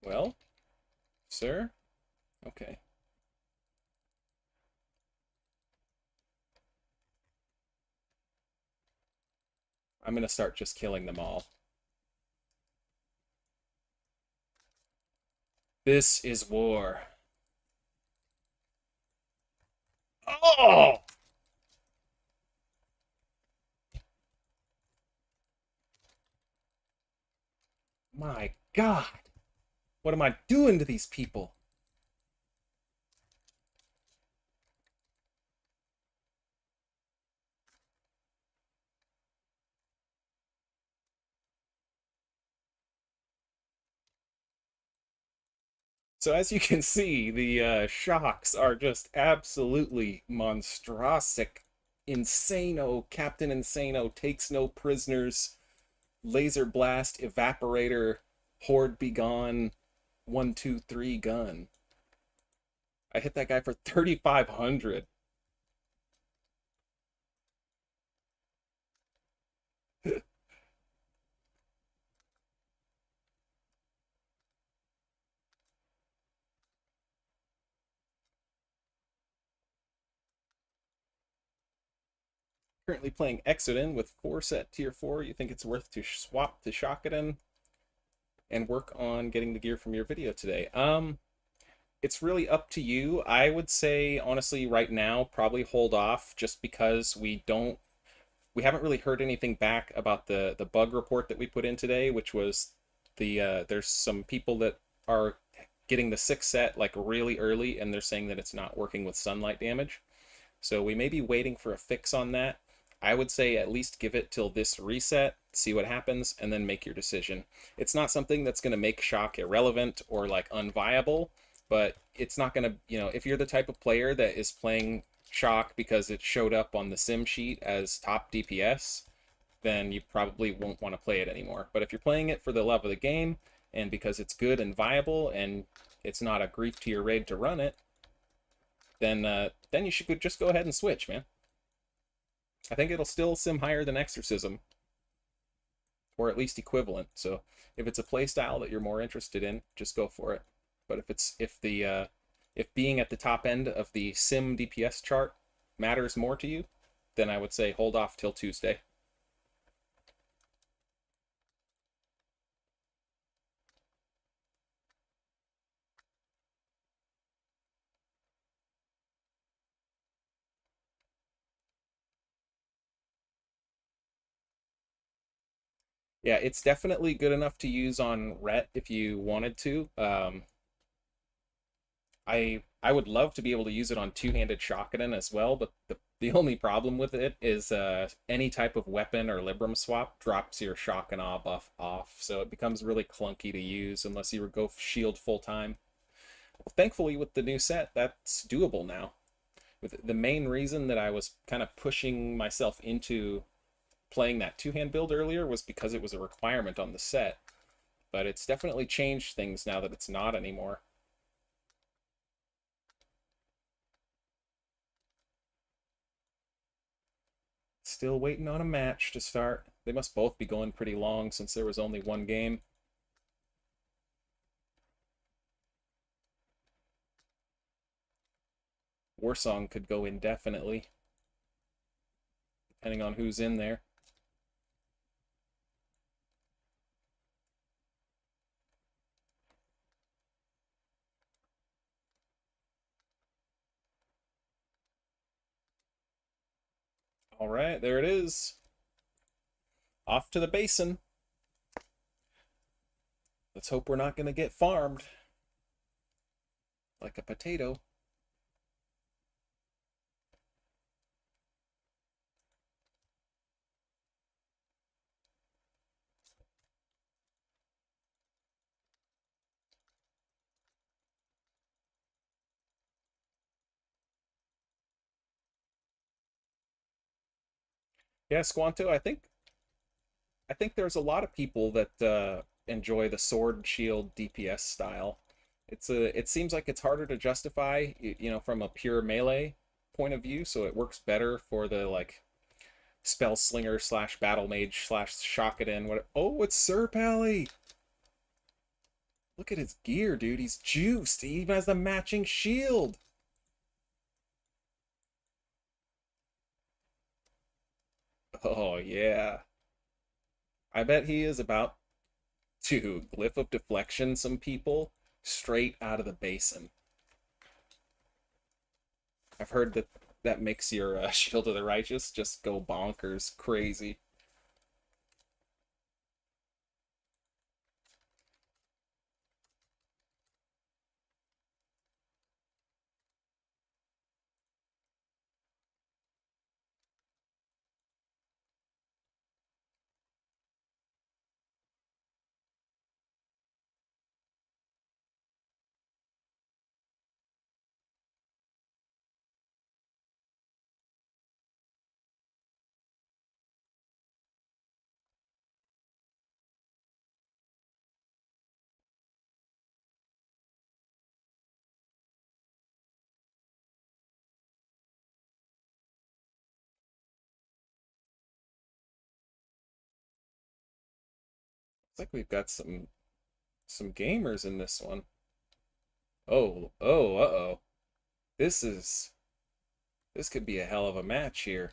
Speaker 1: Well, sir? Okay. I'm gonna start just killing them all. This is war. Oh! My God. What am I doing to these people? So as you can see, the shocks are just absolutely monstrosic. Insano, Captain Insano takes no prisoners. Laser blast, evaporator, horde begone, 1, 2, 3 gun. I hit that guy for 3,500. Currently playing Exodin with 4 set tier 4. You think it's worth to swap to Shockadin and work on getting the gear from your video today? It's really up to you. I would say honestly right now probably hold off, just because we haven't really heard anything back about the bug report that we put in today, which was there's some people that are getting the 6 set like really early, and they're saying that it's not working with sunlight damage. So we may be waiting for a fix on that. I would say at least give it till this reset, see what happens, and then make your decision. It's not something that's going to make shock irrelevant or like unviable, but it's not going to, if you're the type of player that is playing Shock because it showed up on the sim sheet as top DPS, then you probably won't want to play it anymore. But if you're playing it for the love of the game and because it's good and viable and it's not a grief to your raid to run it, then you should just go ahead and switch, man. I think it'll still sim higher than Exorcism, or at least equivalent. So if it's a playstyle that you're more interested in, just go for it. But if being at the top end of the sim DPS chart matters more to you, then I would say hold off till Tuesday. Yeah, it's definitely good enough to use on Ret if you wanted to. I would love to be able to use it on two-handed Shockadin as well, but the only problem with it is any type of weapon or Libram swap drops your shock and awe buff off, so it becomes really clunky to use unless you go shield full time. Well, thankfully, with the new set, that's doable now. With the main reason that I was kind of pushing myself into playing that two-hand build earlier was because it was a requirement on the set, but it's definitely changed things now that it's not anymore. Still waiting on a match to start. They must both be going pretty long since there was only one game. Warsong could go indefinitely, depending on who's in there. All right, there it is. Off to the basin. Let's hope we're not going to get farmed like a potato. Yeah, Squanto, I think there's a lot of people that enjoy the sword shield DPS style. It seems like it's harder to justify, from a pure melee point of view, so it works better for the like spell slinger slash battle mage slash Shockadin. What? Oh, it's Sir Pally. Look at his gear, dude. He's juiced. He even has the matching shield. Oh yeah. I bet he is about to glyph of deflection some people straight out of the basin. I've heard that makes your Shield of the Righteous just go bonkers crazy. It's like we've got some gamers in this one. Oh, uh-oh. This is this could be a hell of a match here.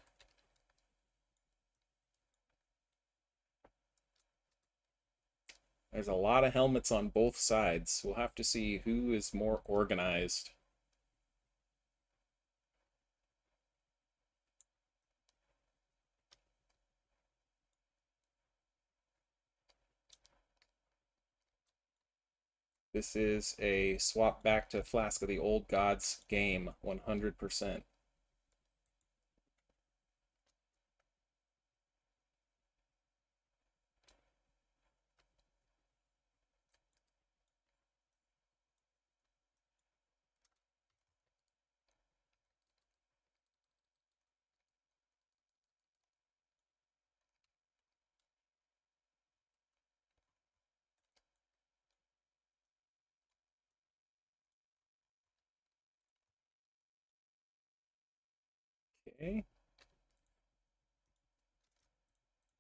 Speaker 1: There's a lot of helmets on both sides. We'll have to see who is more organized. This is a swap back to Flask of the Old Gods game, 100%. Okay.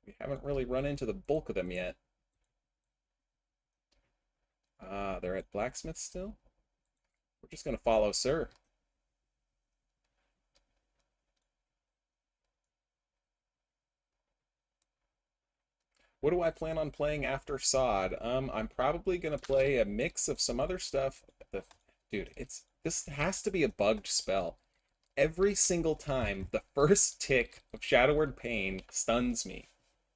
Speaker 1: We haven't really run into the bulk of them yet. Ah, they're at blacksmith still? We're just gonna follow Sir. What do I plan on playing after Sod? I'm probably gonna play a mix of some other stuff. Dude, this has to be a bugged spell. Every single time, the first tick of Shadowward Pain stuns me,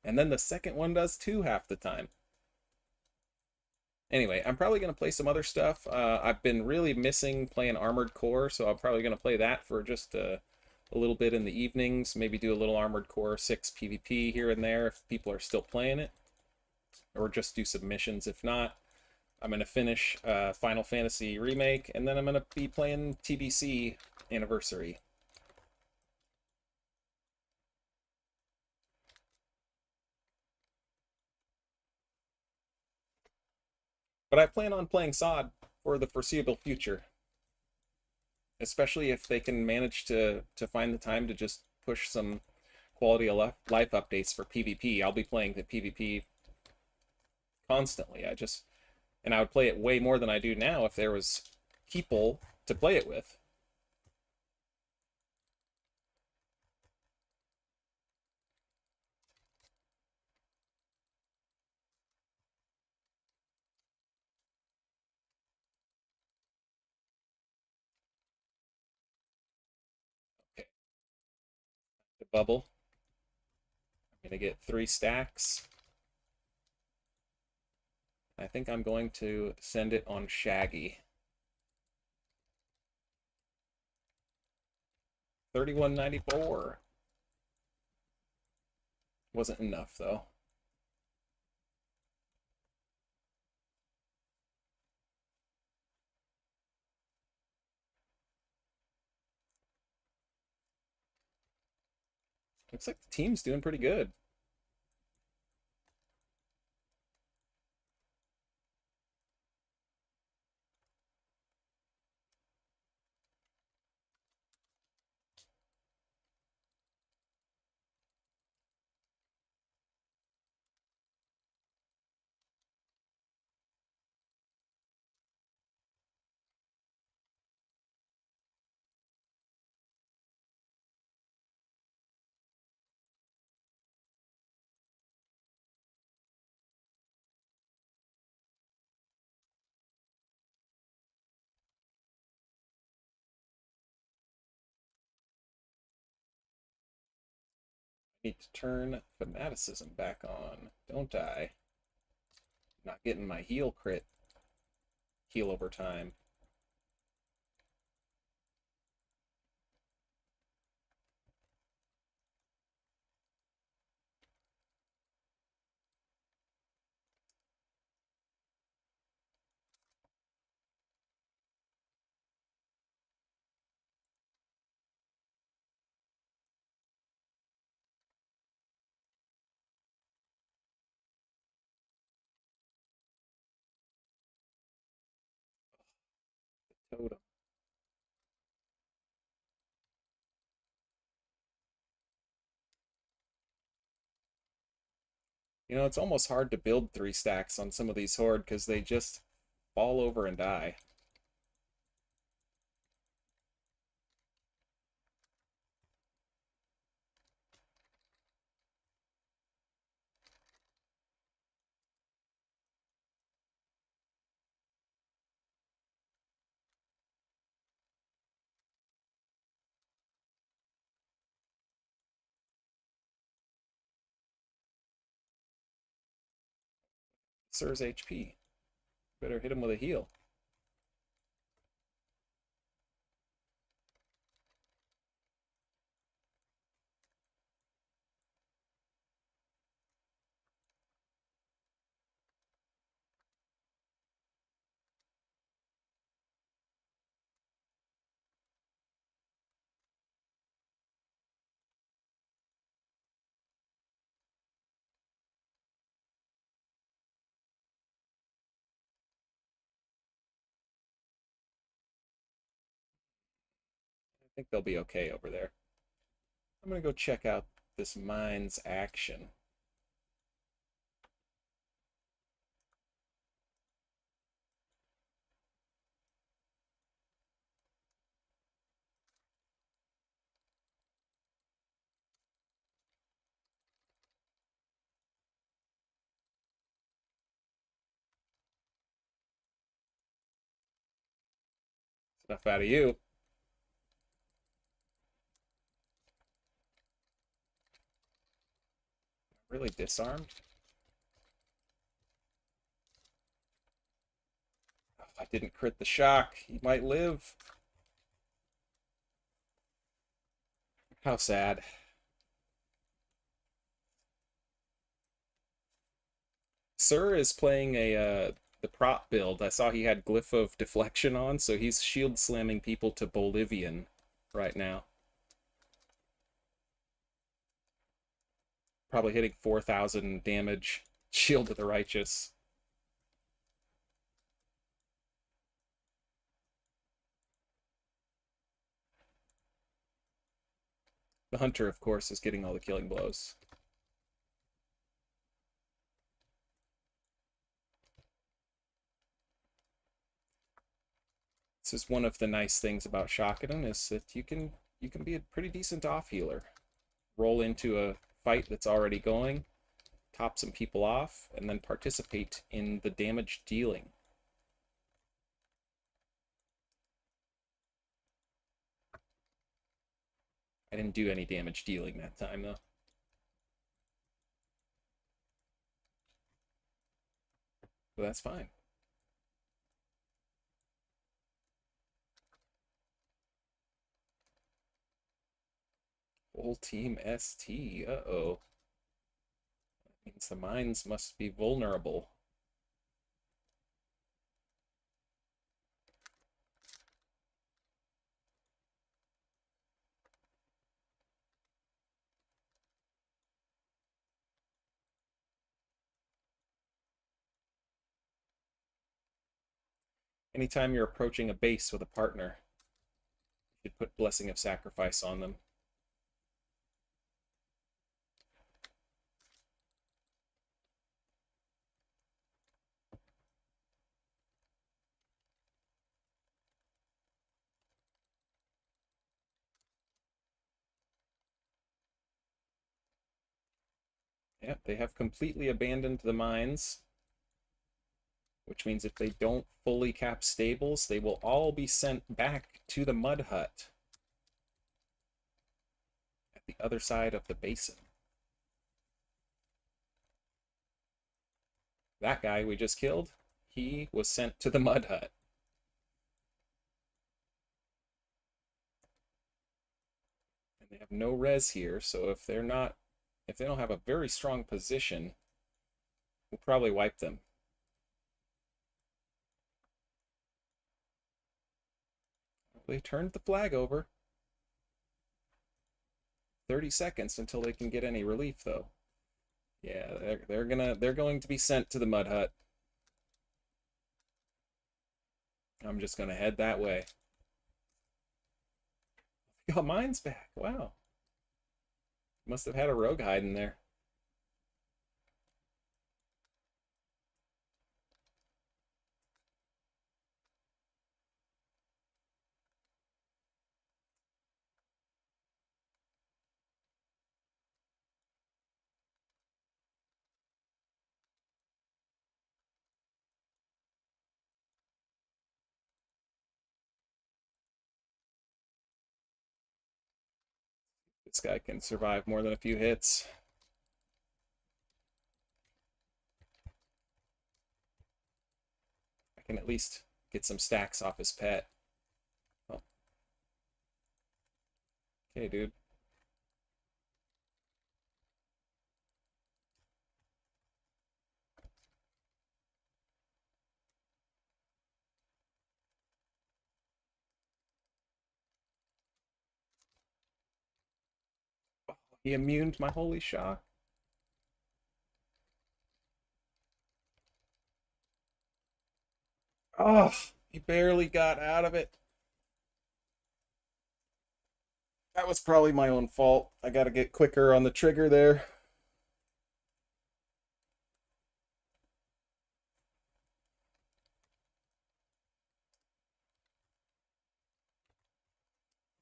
Speaker 1: and then the second one does too half the time. Anyway, I'm probably gonna play some other stuff. I've been really missing playing Armored Core, so I'm probably gonna play that for just a little bit in the evenings. Maybe do a little Armored Core 6 PvP here and there if people are still playing it, or just do submissions if not. I'm going to finish Final Fantasy Remake, and then I'm going to be playing TBC Anniversary. But I plan on playing SOD for the foreseeable future, especially if they can manage to find the time to just push some quality of life updates for PvP. I'll be playing the PvP constantly. And I would play it way more than I do now if there was people to play it with. Okay, the bubble. I'm going to get 3 stacks. I think I'm going to send it on Shaggy. 31.94. Wasn't enough though. Looks like the team's doing pretty good. I need to turn fanaticism back on, don't I? Not getting my heal crit heal over time. Totem. You know, it's almost hard to build 3 stacks on some of these horde because they just fall over and die. Sir's HP. Better hit him with a heal. I think they'll be okay over there. I'm gonna go check out this mine's action. Enough out of you. Really disarmed? Oh, I didn't crit the shock. He might live. How sad. Sir is playing the prop build. I saw he had Glyph of Deflection on, so he's shield slamming people to Bolivian right now. Probably hitting 4,000 damage. Shield of the Righteous. The Hunter, of course, is getting all the killing blows. This is one of the nice things about Shockadin is that you can be a pretty decent off healer. Roll into a fight that's already going, top some people off, and then participate in the damage dealing. I didn't do any damage dealing that time though. But that's fine. Whole team ST. Uh-oh. That means the mines must be vulnerable. Anytime you're approaching a base with a partner, you should put Blessing of Sacrifice on them. Yep, they have completely abandoned the mines, which means if they don't fully cap stables, they will all be sent back to the mud hut at the other side of the basin. That guy we just killed, he was sent to the mud hut. And they have no res here, so if they don't have a very strong position, we'll probably wipe them. They turned the flag over. 30 seconds until they can get any relief though. Yeah, they're going to be sent to the mud hut. I'm just gonna head that way. Got mine's back. Wow. Must have had a rogue hide in there. This guy can survive more than a few hits. I can at least get some stacks off his pet. Oh. Okay, dude. Oh, he immuned my holy shock. Oh, he barely got out of it. That was probably my own fault. I gotta get quicker on the trigger there.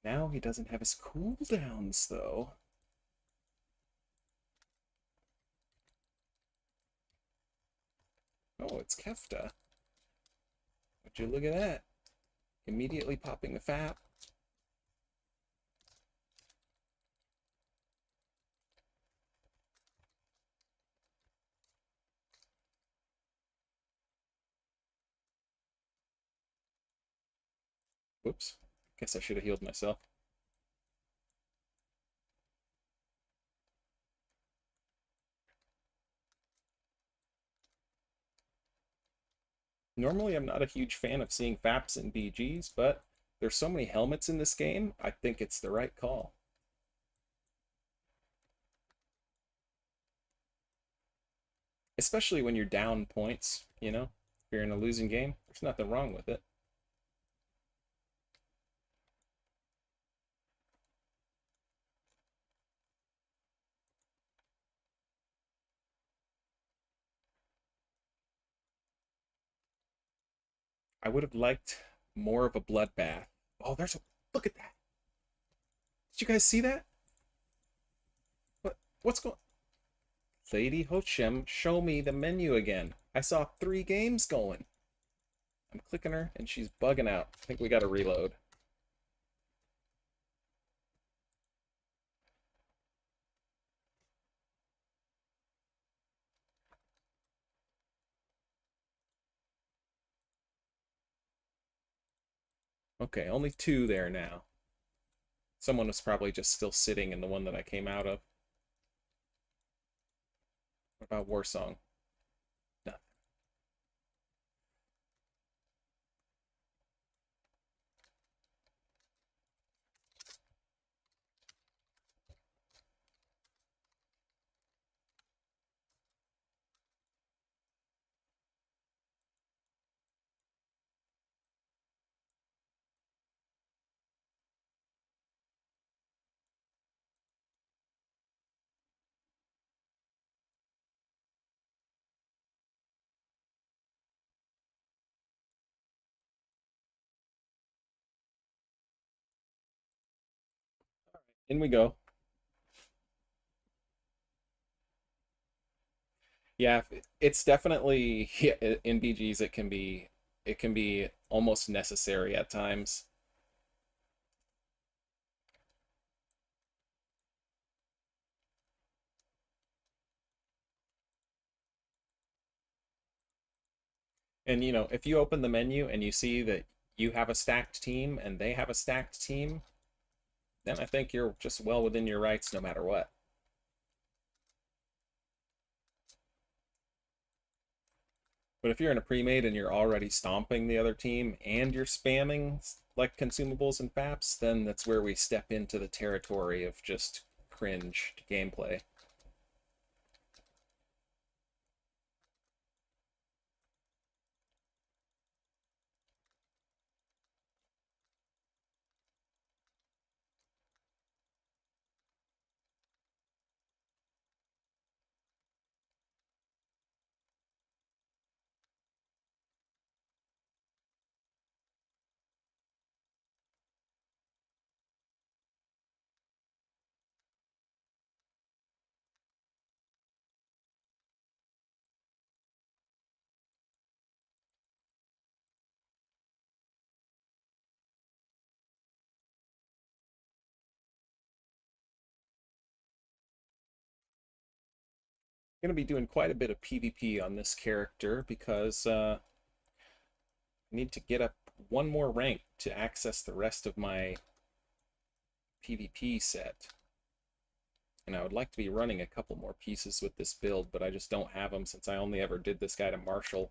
Speaker 1: Now he doesn't have his cooldowns, though. Oh, it's Kefta. Would you look at that? Immediately popping the FAP. Whoops. Guess I should have healed myself. Normally, I'm not a huge fan of seeing FAPs and BGs, but there's so many helmets in this game, I think it's the right call. Especially when you're down points, you know? If you're in a losing game, there's nothing wrong with it. I would have liked more of a bloodbath. Oh, there's a... Look at that. Did you guys see that? What's going... Lady Hochem, show me the menu again. I saw 3 games going. I'm clicking her, and she's bugging out. I think we gotta reload. Okay, only 2 there now. Someone was probably just still sitting in the one that I came out of. What about Warsong? Nothing. In we go. Yeah, it's definitely yeah, in BGs it can be almost necessary at times. And if you open the menu and you see that you have a stacked team and they have a stacked team, then I think you're just well within your rights no matter what. But if you're in a pre-made and you're already stomping the other team and you're spamming like consumables and FAPs, then that's where we step into the territory of just cringe gameplay. Going to be doing quite a bit of PvP on this character because I need to get up one more rank to access the rest of my PvP set. And I would like to be running a couple more pieces with this build, but I just don't have them since I only ever did this guy to Marshall.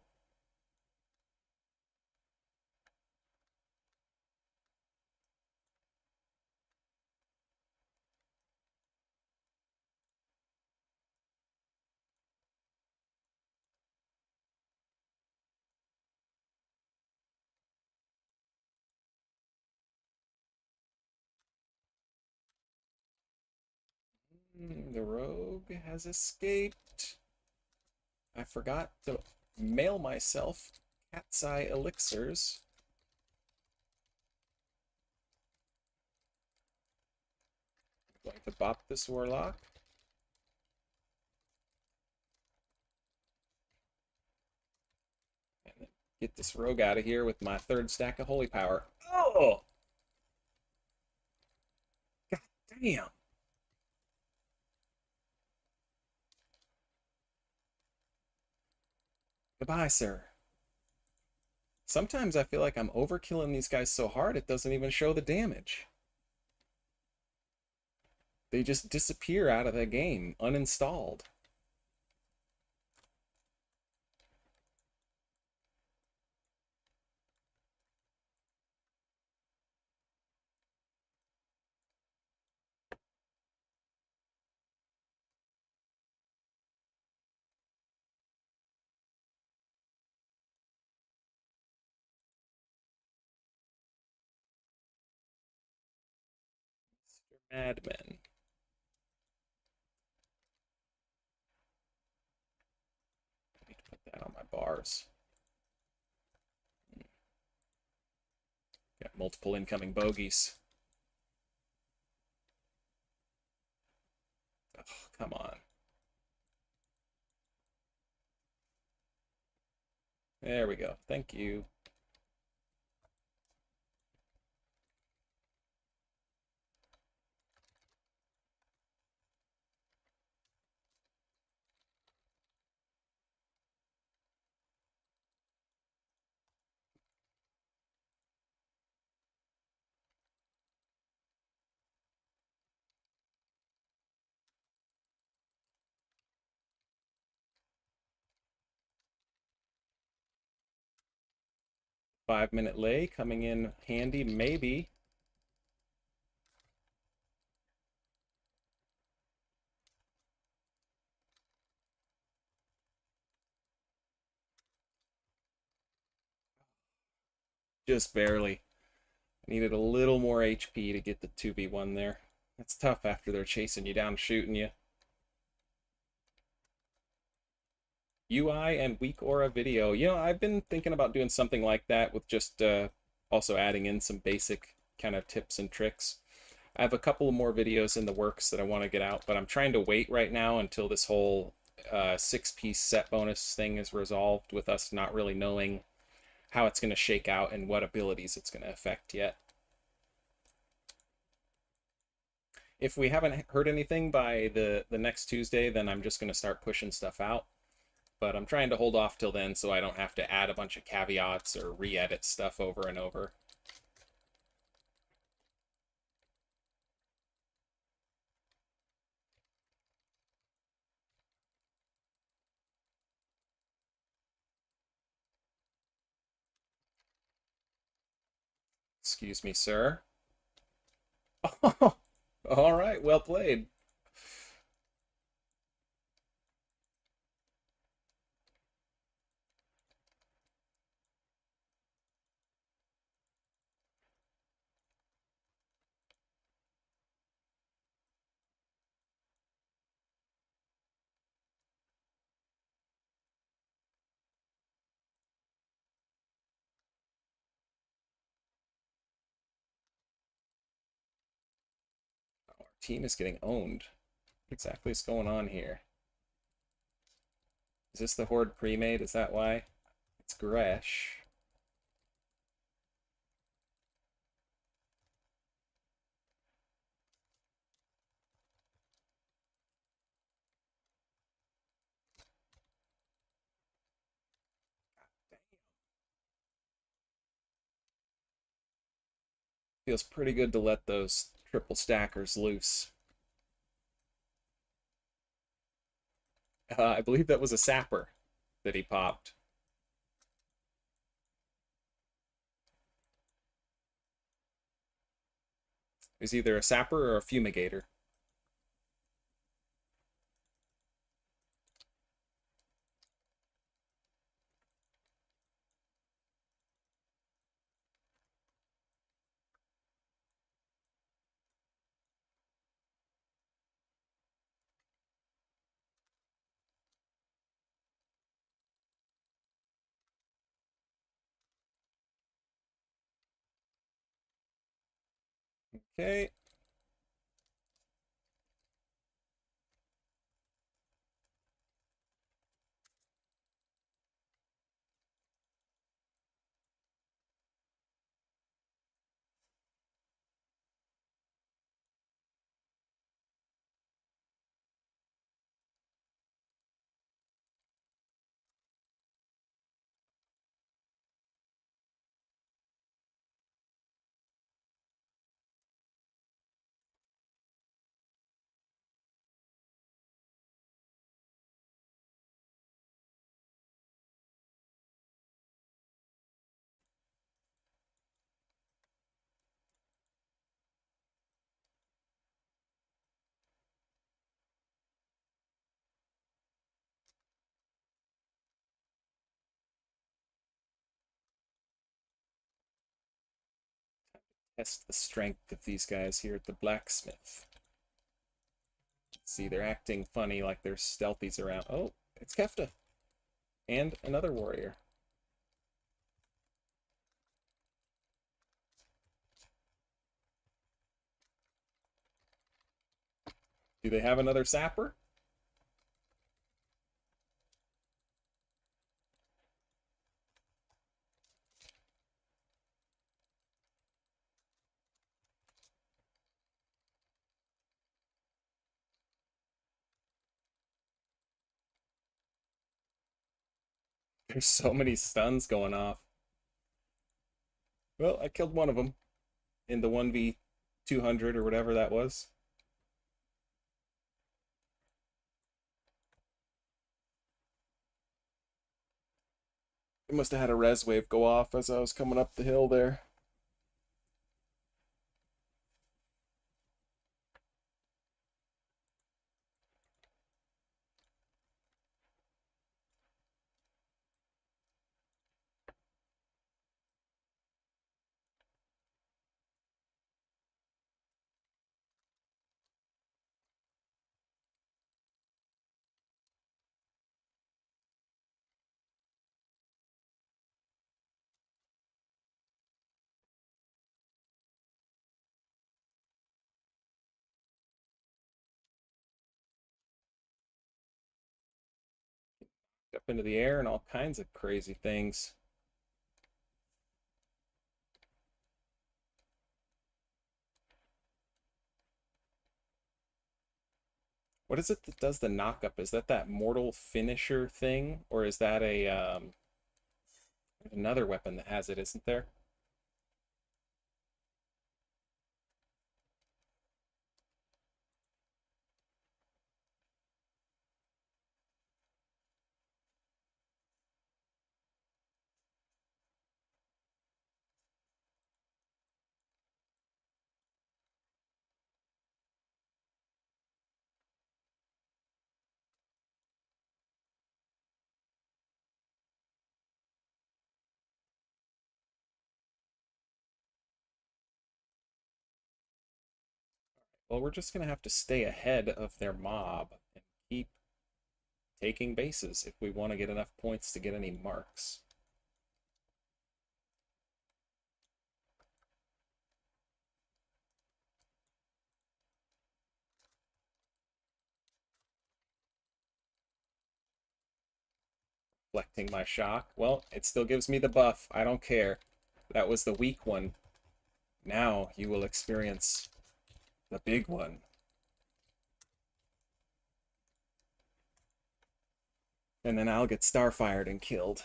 Speaker 1: The rogue has escaped. I forgot to mail myself cat's eye elixirs. I'm going to bop this warlock. And then get this rogue out of here with my third stack of holy power. Oh! God damn! Goodbye, sir. Sometimes I feel like I'm overkilling these guys so hard it doesn't even show the damage. They just disappear out of the game, uninstalled. Mr. Madman. I need to put that on my bars. Got multiple incoming bogeys. Oh, come on. There we go. Thank you. Five-minute lay coming in handy, maybe. Just barely. Needed a little more HP to get the 2v1 there. That's tough after they're chasing you down, shooting you. UI and weak aura video. You know, I've been thinking about doing something like that with just also adding in some basic kind of tips and tricks. I have a couple of more videos in the works that I want to get out, but I'm trying to wait right now until this whole six-piece set bonus thing is resolved with us not really knowing how it's going to shake out and what abilities it's going to affect yet. If we haven't heard anything by the next Tuesday, then I'm just going to start pushing stuff out. But I'm trying to hold off till then so I don't have to add a bunch of caveats or re-edit stuff over and over. Excuse me, sir. Oh, all right, well played. Our team is getting owned. What exactly is going on here? Is this the Horde pre-made? Is that why? It's Gresh. Feels pretty good to let those triple stackers loose. I believe that was a sapper that he popped. It was either a sapper or a fumigator. Okay. Test the strength of these guys here at the blacksmith. See, they're acting funny like there's stealthies around. Oh, it's Kefta. And another warrior. Do they have another sapper? There's so many stuns going off. Well, I killed one of them in the 1v200 or whatever that was. It must have had a res wave go off as I was coming up the hill there. Up into the air and all kinds of crazy things. What is it that does the knockup? Is that mortal finisher thing? Or is that a another weapon that has it, isn't there? Well, we're just gonna have to stay ahead of their mob and keep taking bases if we want to get enough points to get any marks. Reflecting my shock. Well, it still gives me the buff. I don't care. That was the weak one. Now you will experience the big one. And then I'll get starfired and killed.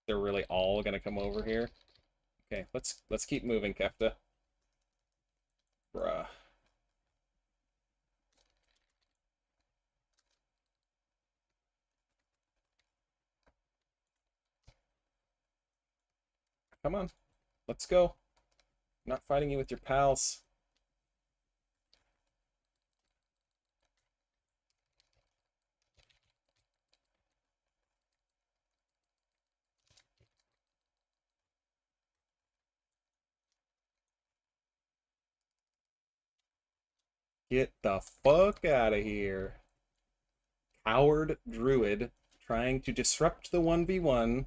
Speaker 1: They're really all gonna come over here. Okay, let's keep moving, Kefta. Bruh. Come on. Let's go. I'm not fighting you with your pals. Get the fuck out of here. Coward druid trying to disrupt the 1v1.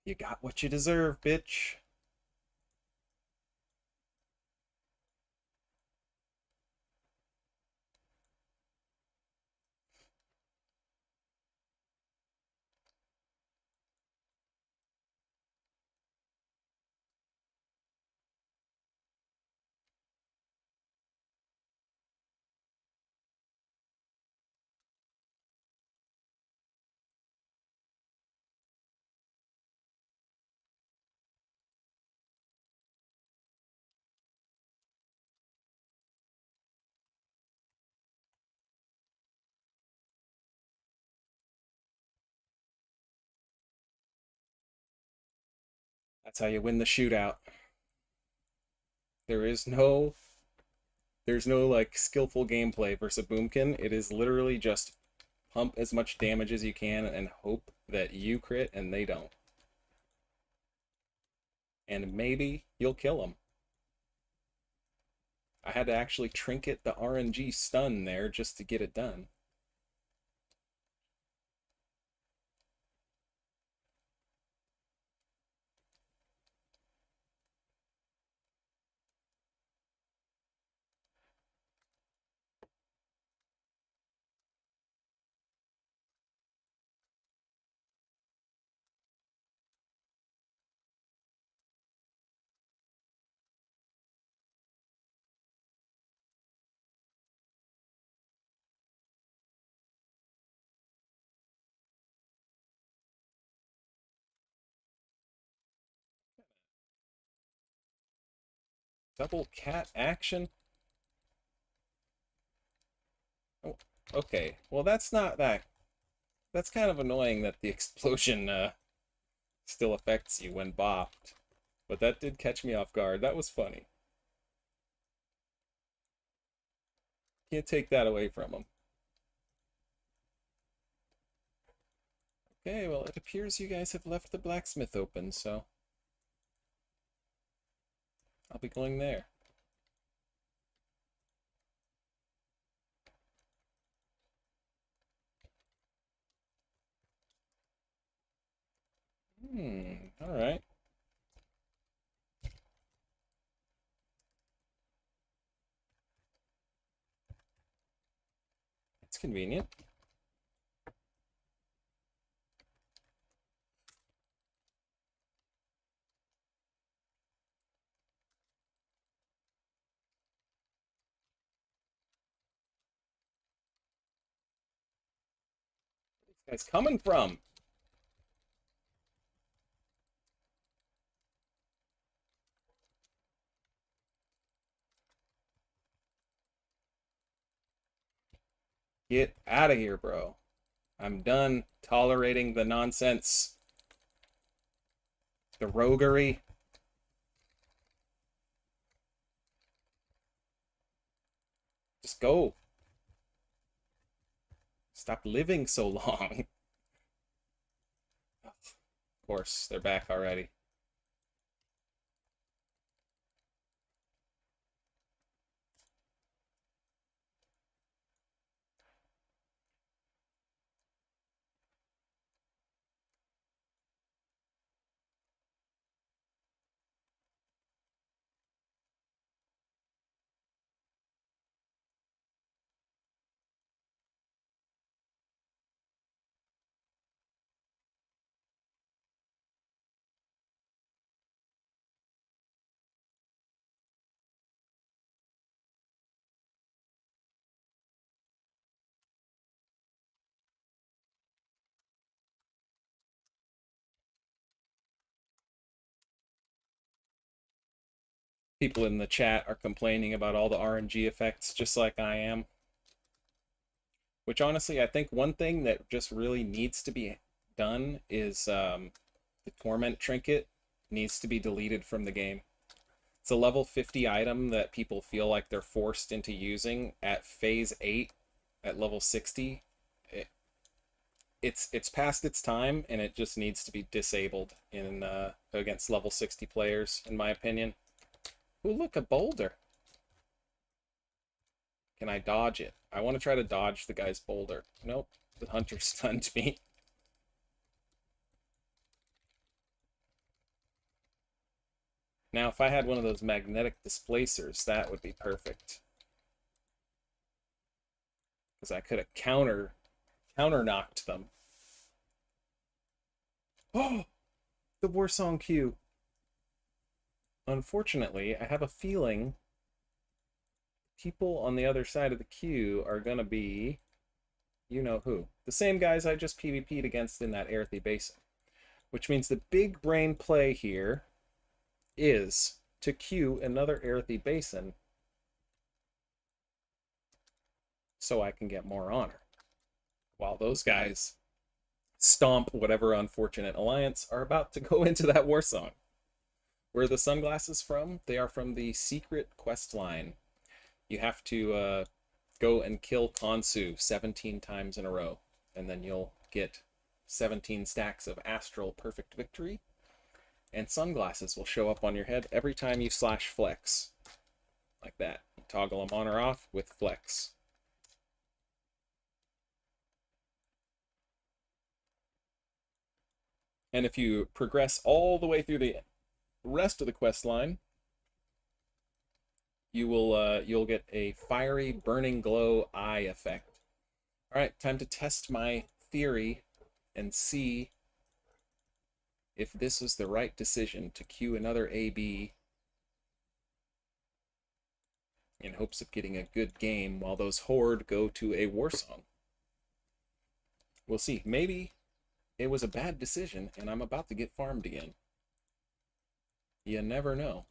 Speaker 1: You got what you deserve, bitch. That's how you win the shootout. There is no there's no like skillful gameplay versus a boomkin. It is literally just pump as much damage as you can and hope that you crit and they don't. And maybe you'll kill them. I had to actually trinket the RNG stun there just to get it done. Double cat action? Oh, okay. Well, that's not that. That's kind of annoying that the explosion still affects you when bopped. But that did catch me off guard. That was funny. Can't take that away from him. Okay, well, it appears you guys have left the blacksmith open, so I'll be going there. Alright. It's convenient. Where's this guy's coming from? Get out of here, bro. I'm done tolerating the nonsense. The roguery. Just go. Stop living so long. Of course, they're back already. People in the chat are complaining about all the RNG effects just like I am. Which honestly, I think one thing that just really needs to be done is the Torment Trinket needs to be deleted from the game. It's a level 50 item that people feel like they're forced into using at phase 8 at level 60. It's past its time and it just needs to be disabled in against level 60 players, in my opinion. Ooh, look, a boulder. Can I dodge it? I want to try to dodge the guy's boulder. Nope, the hunter stunned me. Now, if I had one of those magnetic displacers, that would be perfect. Because I could have counter-knocked them. Oh! The Warsong queue. Unfortunately, I have a feeling people on the other side of the queue are gonna be, you know who. The same guys I just PvP'd against in that Aerthy Basin. Which means the big brain play here is to queue another Aerthy Basin so I can get more honor. While those guys stomp whatever unfortunate alliance are about to go into that Warsong. Where are the sunglasses from? They are from the secret quest line. You have to go and kill Khonsu 17 times in a row, and then you'll get 17 stacks of astral perfect victory, and sunglasses will show up on your head every time you slash flex. Like that. You toggle them on or off with flex. And if you progress all the way through the rest of the quest line, you'll get a fiery burning glow eye effect. All right, time to test my theory and see if this is the right decision to queue another AB in hopes of getting a good game while those Horde go to a Warsong. We'll see. Maybe it was a bad decision and I'm about to get farmed again. You never know.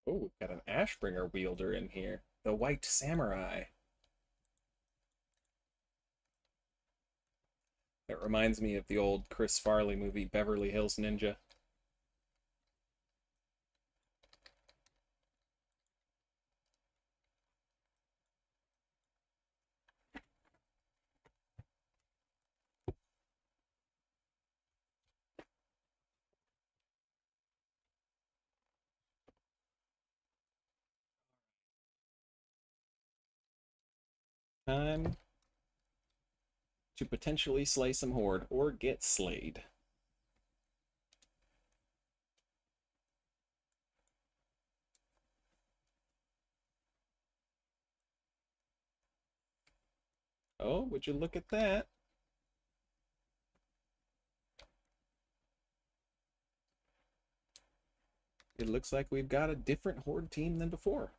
Speaker 1: Oh, we've got an Ashbringer wielder in here. The White Samurai. It reminds me of the old Chris Farley movie, Beverly Hills Ninja. Time to potentially slay some Horde or get slayed. Oh, would you look at that? It looks like we've got a different Horde team than before.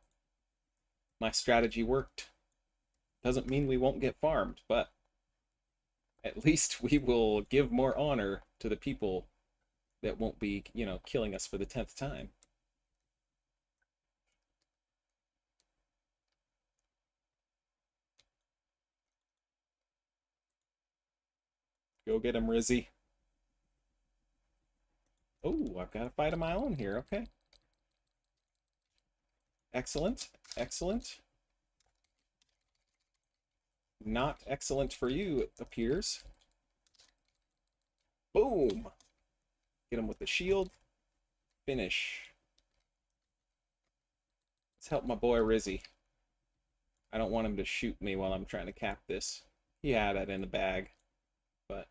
Speaker 1: My strategy worked. Doesn't mean we won't get farmed, but at least we will give more honor to the people that won't be, killing us for the 10th time. Go get him, Rizzy. Oh, I've got a fight of my own here. Okay. Excellent. Excellent. Not excellent for you, it appears. Boom! Get him with the shield. Finish. Let's help my boy Rizzy. I don't want him to shoot me while I'm trying to cap this. He had it in the bag, but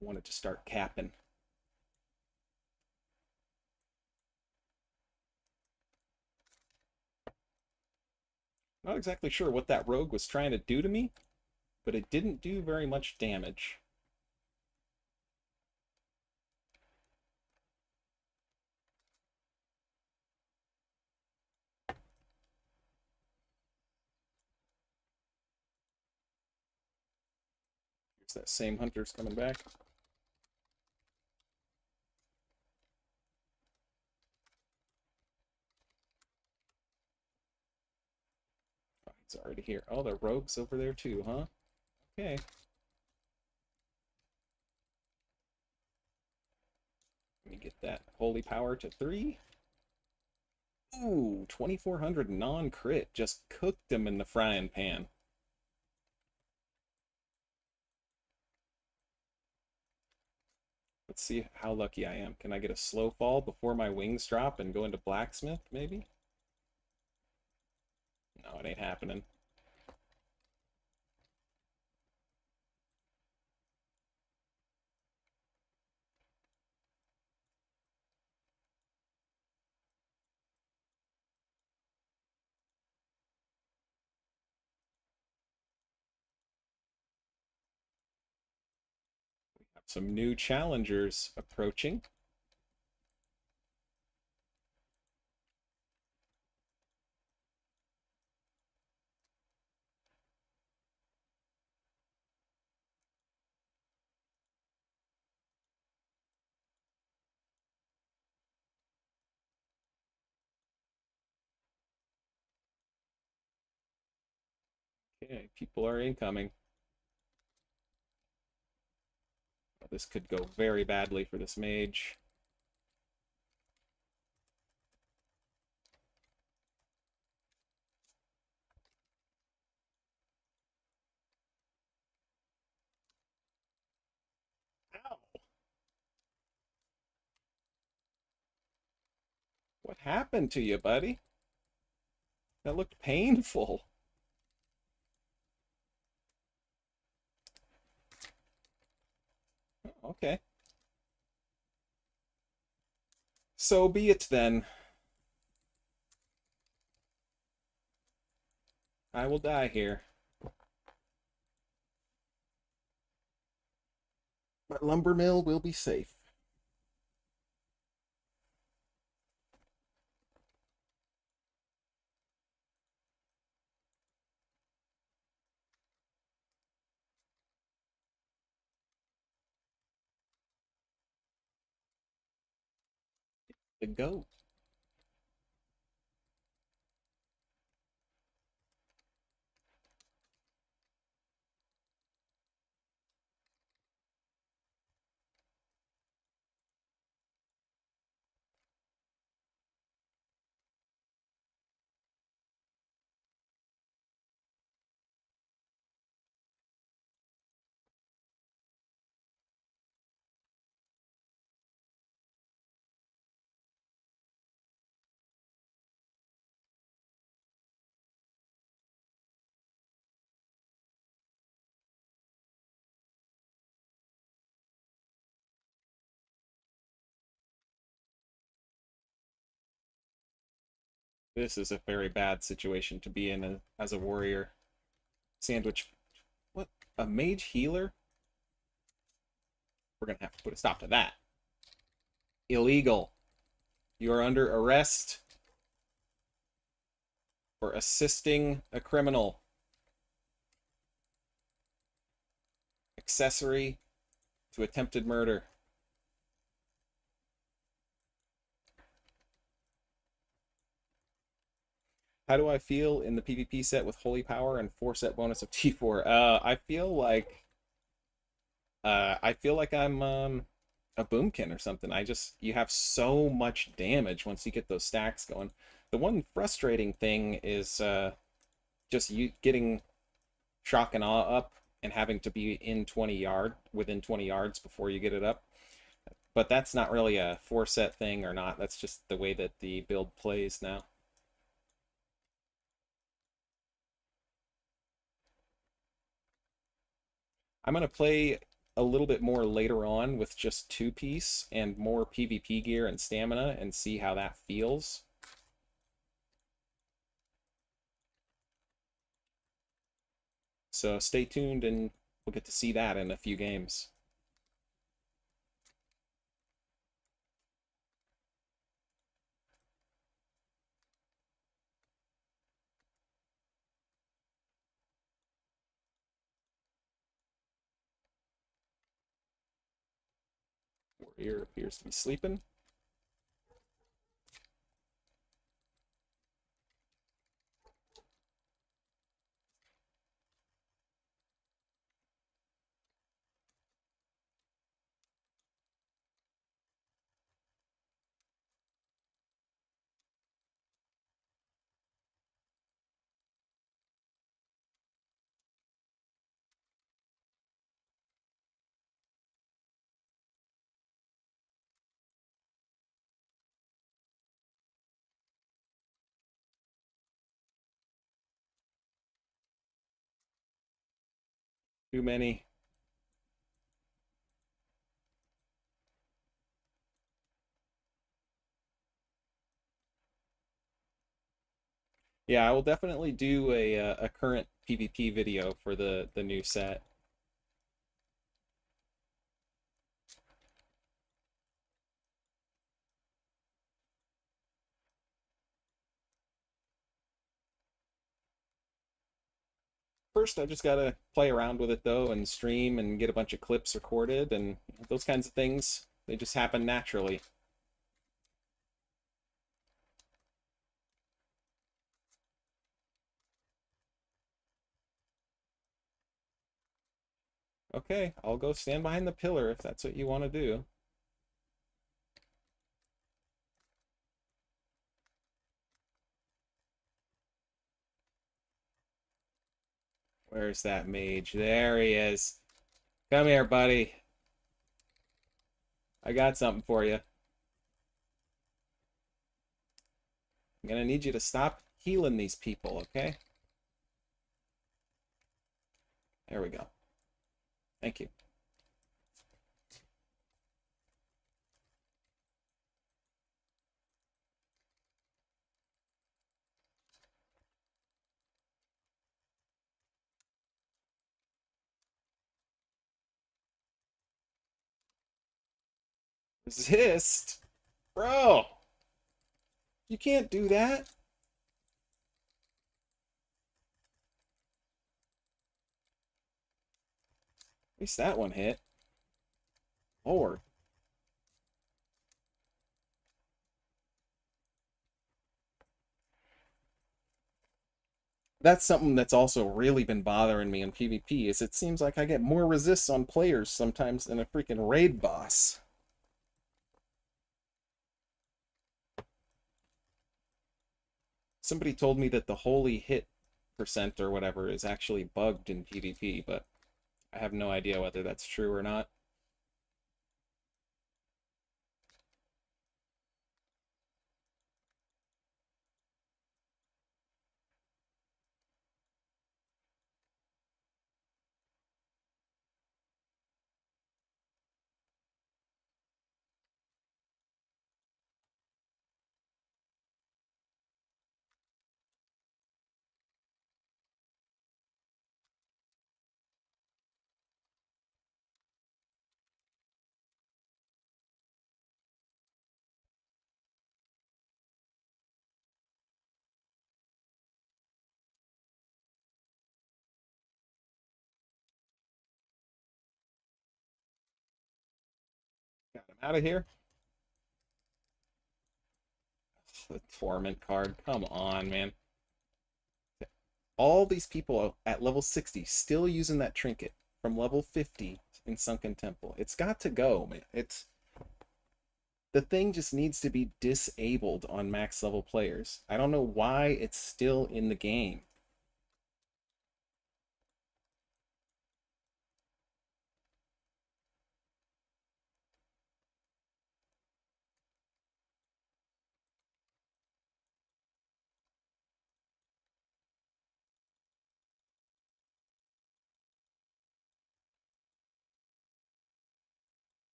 Speaker 1: I wanted to start capping. Not exactly sure what that rogue was trying to do to me, but it didn't do very much damage. Is that same hunter's coming back? Oh, he's already here. Oh, the rogue's over there too, huh? Okay. Let me get that holy power to 3. Ooh, 2400 non-crit. Just cooked him in the frying pan. Let's see how lucky I am. Can I get a slow fall before my wings drop and go into blacksmith, maybe? No, it ain't happening. Some new challengers approaching. Okay, people are incoming. Oh, this could go very badly for this mage. Ow! What happened to you, buddy? That looked painful. Oh, okay. So be it then. I will die here. My lumber mill will be safe. The goat. This is a very bad situation to be in as a warrior. Sandwich. What? A mage healer? We're gonna have to put a stop to that. Illegal. You are under arrest for assisting a criminal. Accessory to attempted murder. How do I feel in the PvP set with Holy Power and 4-set bonus of T4? I feel like I'm a boomkin or something. You have so much damage once you get those stacks going. The one frustrating thing is just you getting shock and awe up and having to be within 20 yards before you get it up. But that's not really a 4-set thing or not. That's just the way that the build plays now. I'm going to play a little bit more later on with just 2-piece and more PvP gear and stamina and see how that feels. So stay tuned and we'll get to see that in a few games. Warrior appears to be sleeping. Too many. Yeah, I will definitely do a current PvP video for the new set. First, I just gotta play around with it though, and stream and get a bunch of clips recorded, and those kinds of things. They just happen naturally. Okay, I'll go stand behind the pillar if that's what you want to do. Where's that mage? There he is. Come here, buddy. I got something for you. I'm gonna need you to stop healing these people, okay? There we go. Thank you. Resist? Bro! You can't do that. At least that one hit. Lord. That's something that's also really been bothering me in PvP, is it seems like I get more resists on players sometimes than a freaking raid boss. Somebody told me that the holy hit percent or whatever is actually bugged in PvP, but I have no idea whether that's true or not. Got him out of here. The torment card. Come on, man. All these people at level 60 still using that trinket from level 50 in Sunken Temple. It's got to go, man. The thing just needs to be disabled on max level players. I don't know why it's still in the game.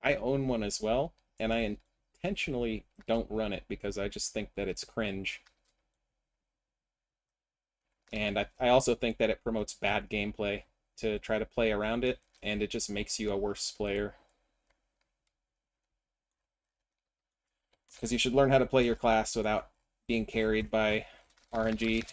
Speaker 1: I own one as well, and I intentionally don't run it because I just think that it's cringe. And I also think that it promotes bad gameplay to try to play around it, and it just makes you a worse player. Because you should learn how to play your class without being carried by RNG.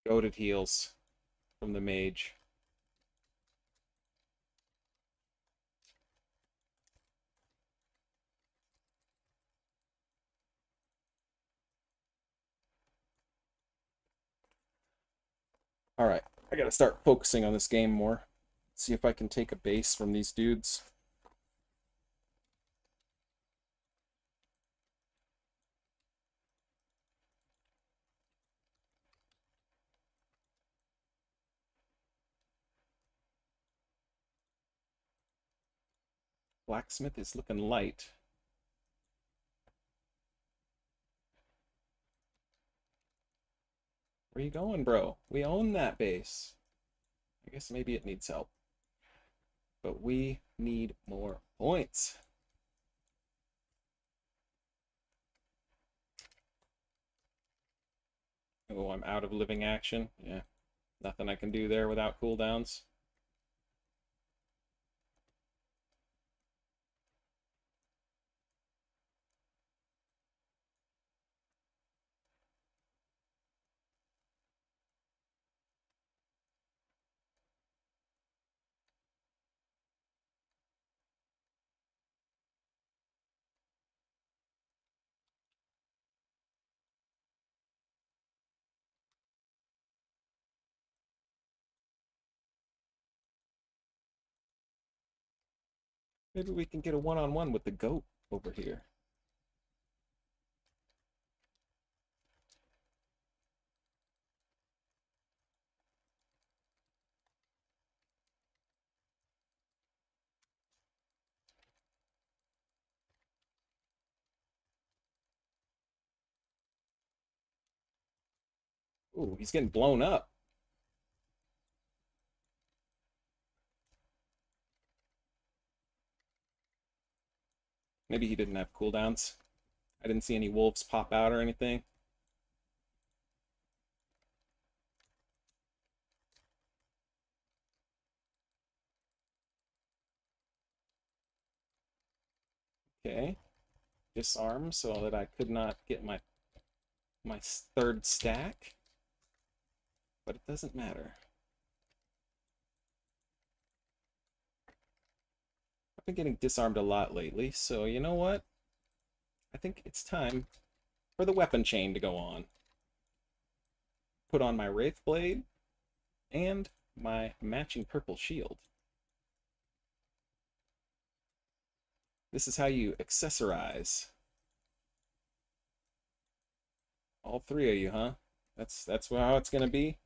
Speaker 1: Goated heals from the mage. Alright, I gotta start focusing on this game more. See if I can take a base from these dudes. Blacksmith is looking light. Where you going, bro? We own that base. I guess maybe it needs help. But we need more points. Oh, I'm out of living action. Yeah, nothing I can do there without cooldowns. Maybe we can get a one-on-one with the goat over here. Ooh, he's getting blown up. Maybe he didn't have cooldowns. I didn't see any wolves pop out or anything. Okay. Disarm so that I could not get my third stack. But it doesn't matter. I've been getting disarmed a lot lately, so you know what? I think it's time for the weapon chain to go on. Put on my Wraith Blade and my matching purple shield. This is how you accessorize. All three of you, huh? That's how it's gonna be.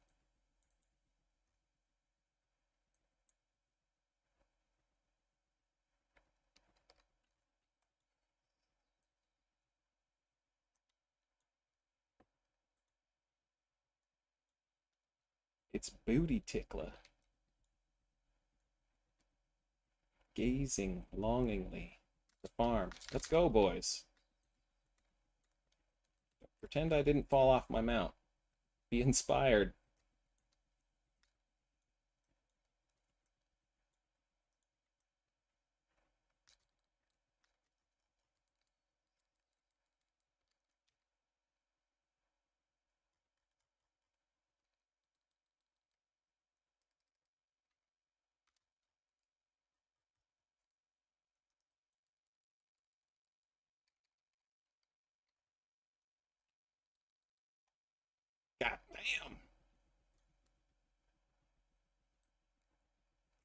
Speaker 1: It's Booty Tickler. Gazing longingly. The farm. Let's go, boys. Pretend I didn't fall off my mount. Be inspired. God damn.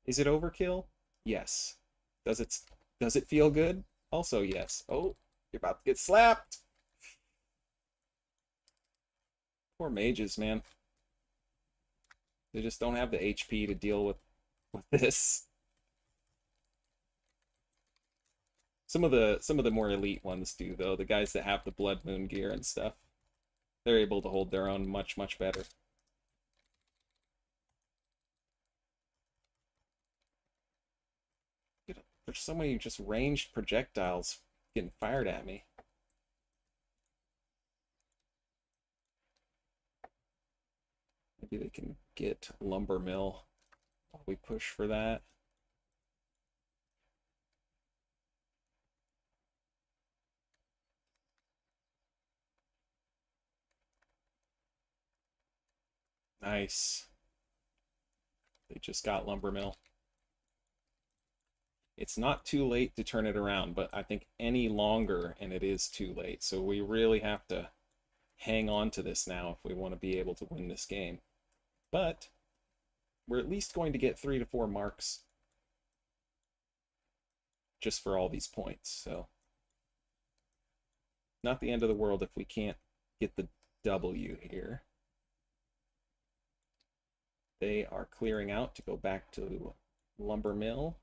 Speaker 1: Is it overkill? Yes. Does it feel good? Also yes. Oh, you're about to get slapped. Poor mages, man. They just don't have the HP to deal with this. Some of the more elite ones do though. The guys that have the Blood Moon gear and stuff. They're able to hold their own much, much better. There's so many just ranged projectiles getting fired at me. Maybe they can get Lumber Mill while we push for that. Nice. They just got lumber mill. It's not too late to turn it around, but I think any longer and it is too late. So we really have to hang on to this now if we want to be able to win this game. But we're at least going to get 3 to 4 marks just for all these points. So not the end of the world if we can't get the W here. They are clearing out to go back to lumber mill.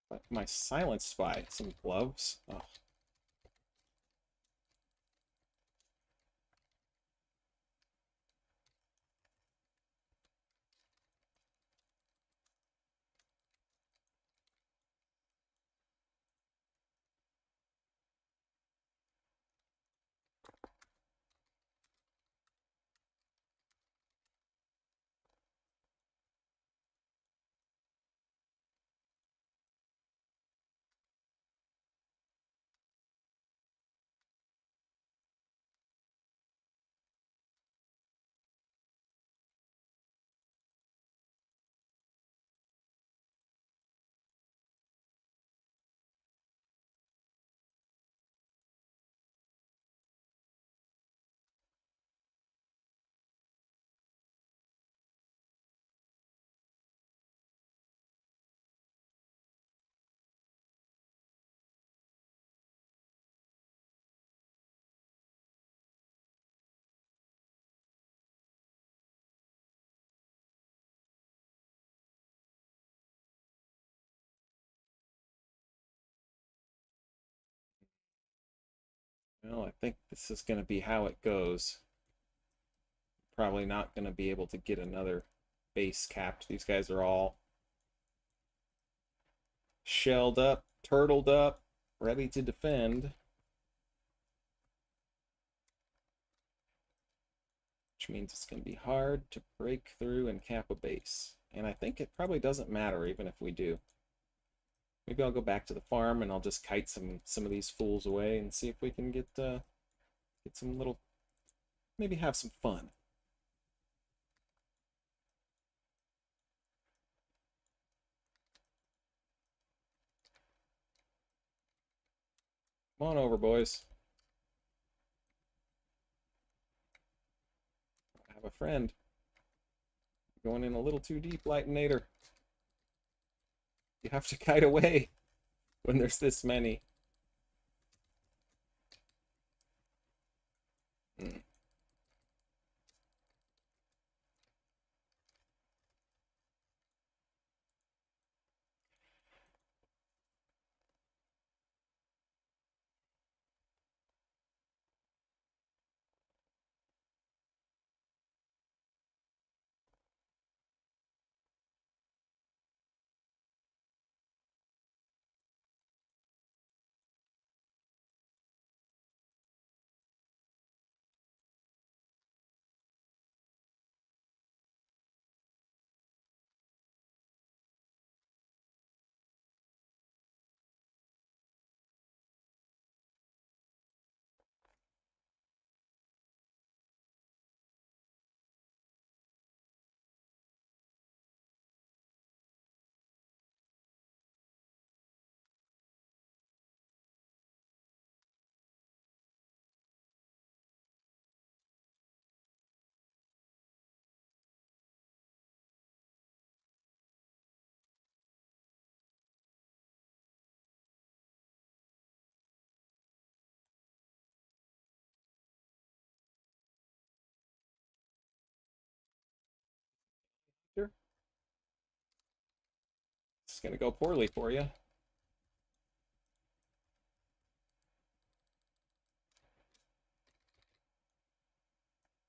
Speaker 1: But my silence spy, some gloves. Oh. Well, I think this is going to be how it goes. Probably not going to be able to get another base capped. These guys are all shelled up, turtled up, ready to defend. Which means it's going to be hard to break through and cap a base. And I think it probably doesn't matter even if we do. Maybe I'll go back to the farm and I'll just kite some of these fools away and see if we can get some little, maybe have some fun. Come on over, boys. I have a friend. Going in a little too deep, Lightnator. You have to kite away when there's this many. Hmm. Sure. It's gonna go poorly for you.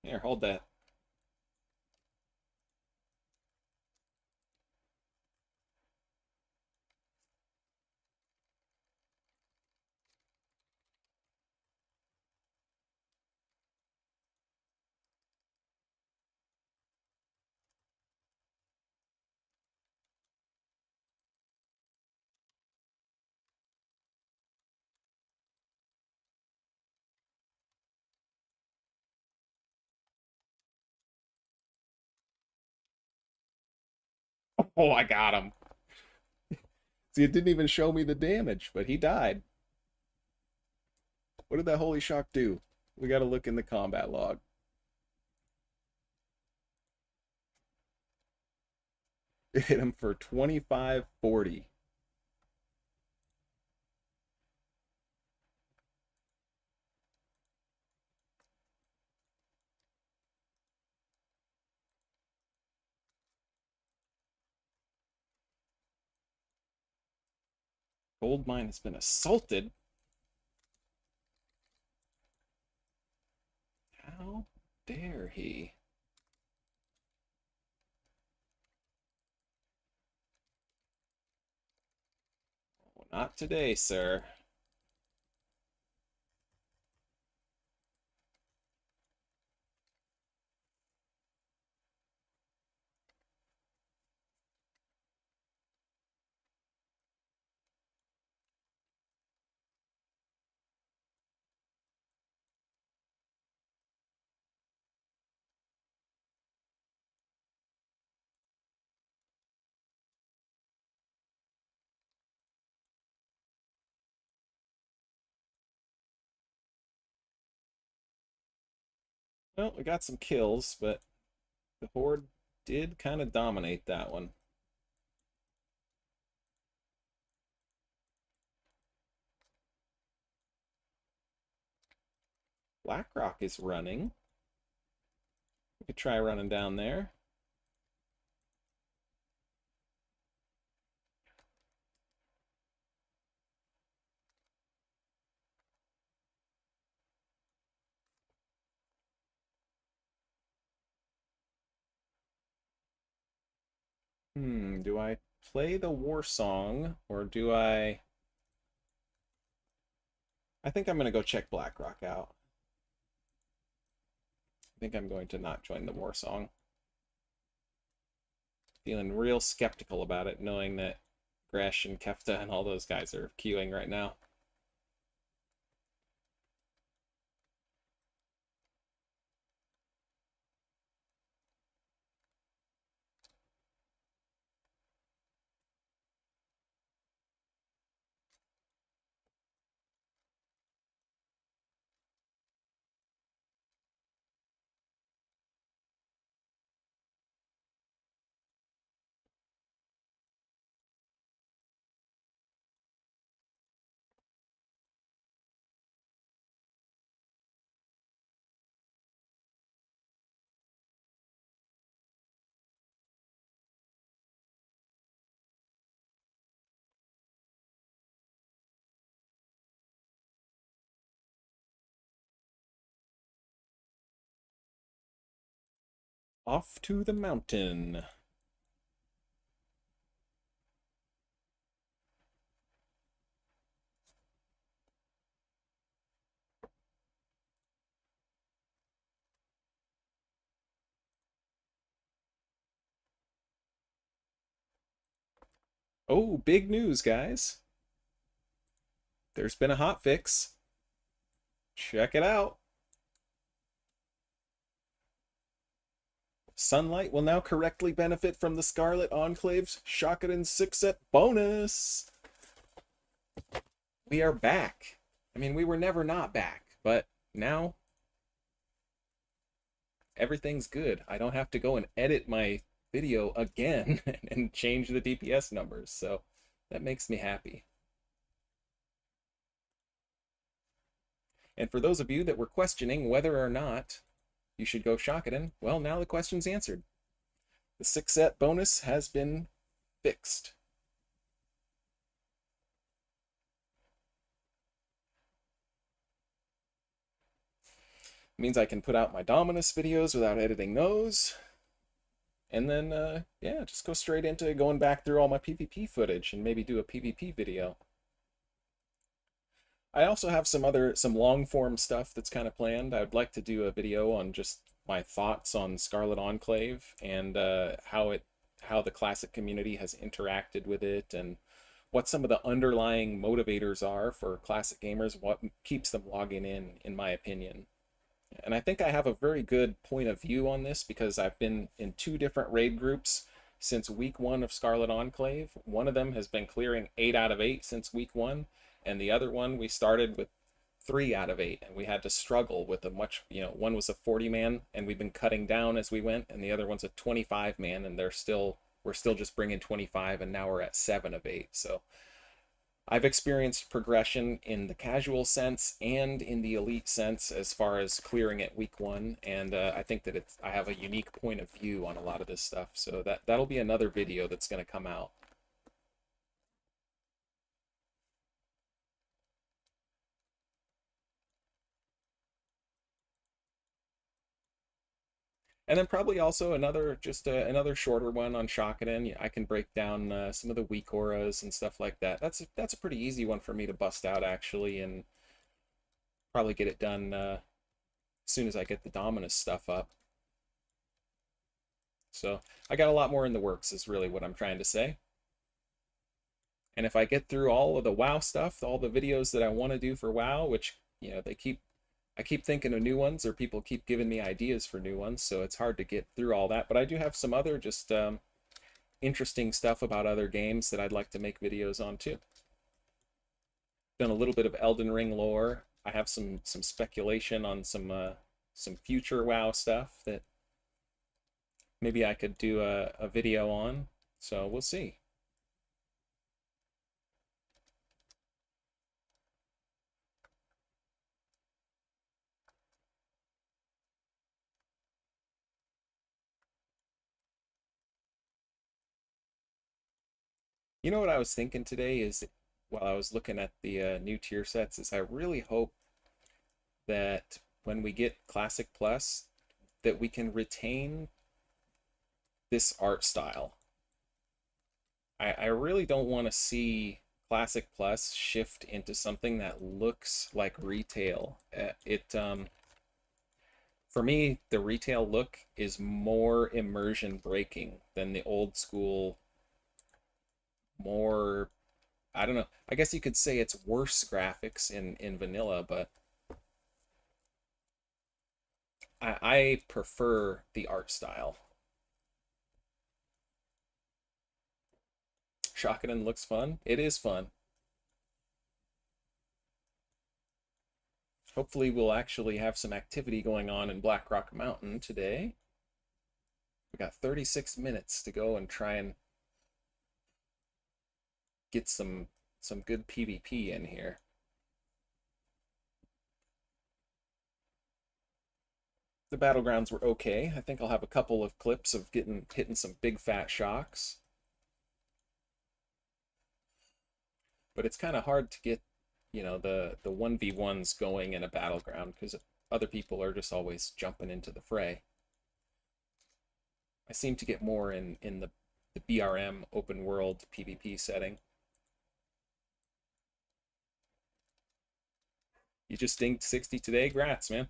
Speaker 1: Here, hold that. Oh, I got him. See, it didn't even show me the damage, but he died. What did that holy shock do? We gotta look in the combat log. It hit him for 2540. Gold mine has been assaulted. How dare he? Oh, not today, sir. Well, we got some kills, but the Horde did kind of dominate that one. BlackRock is running. We could try running down there. Do I play the war song or do I... I think I'm going to go check BlackRock out. I think I'm going to not join the war song. Feeling real skeptical about it, knowing that Gresh and Kefta and all those guys are queuing right now. Off to the mountain. Oh, big news, guys. There's been a hotfix. Check it out. Sunlight will now correctly benefit from the Scarlet Enclave's Shockadin 6-set bonus. We are back. I mean, we were never not back, but now everything's good. I don't have to go and edit my video again and change the DPS numbers, so that makes me happy. And for those of you that were questioning whether or not you should go Shockadin, well, now the question's answered. The 6-set bonus has been fixed. It means I can put out my Dominus videos without editing those. And then, yeah, just go straight into going back through all my PvP footage and maybe do a PvP video. I also have some long form stuff that's kind of planned. I would like to do a video on just my thoughts on Scarlet Enclave and how the classic community has interacted with it and what some of the underlying motivators are for classic gamers, what keeps them logging in my opinion. And I think I have a very good point of view on this because I've been in 2 different raid groups since week 1 of Scarlet Enclave. One of them has been clearing 8 out of 8 since week 1, and the other one we started with 3 out of 8, and we had to struggle with a much, one was a 40 man, and we've been cutting down as we went, and the other one's a 25 man, and we're still just bringing 25, and now we're at 7 of 8. So I've experienced progression in the casual sense and in the elite sense as far as clearing at week 1, and I think that I have a unique point of view on a lot of this stuff, so that'll be another video that's going to come out. And then probably also another shorter one on Shockadin. I can break down some of the weak auras and stuff like that. That's a pretty easy one for me to bust out actually, and probably get it done as soon as I get the Dominus stuff up. So I got a lot more in the works is really what I'm trying to say. And if I get through all of the WoW stuff, all the videos that I want to do for WoW, which I keep thinking of new ones, or people keep giving me ideas for new ones, so it's hard to get through all that. But I do have some other just interesting stuff about other games that I'd like to make videos on too. Done a little bit of Elden Ring lore. I have some speculation on some future WoW stuff that maybe I could do a video on. So we'll see. You know what I was thinking today is, while I was looking at the new tier sets, is I really hope that when we get Classic Plus, that we can retain this art style. I really don't want to see Classic Plus shift into something that looks like retail. For me, the retail look is more immersion breaking than the old school, more, I don't know, I guess you could say it's worse graphics in vanilla, but I prefer the art style. Shockadin looks fun. It is fun. Hopefully we'll actually have some activity going on in Blackrock Mountain today. We got 36 minutes to go and try and get some good PvP in here. The battlegrounds were okay. I think I'll have a couple of clips of hitting some big fat shocks. But it's kind of hard to get, the 1v1s going in a battleground because other people are just always jumping into the fray. I seem to get more in the BRM open world PvP setting. You just dinged 60 today? Grats, man.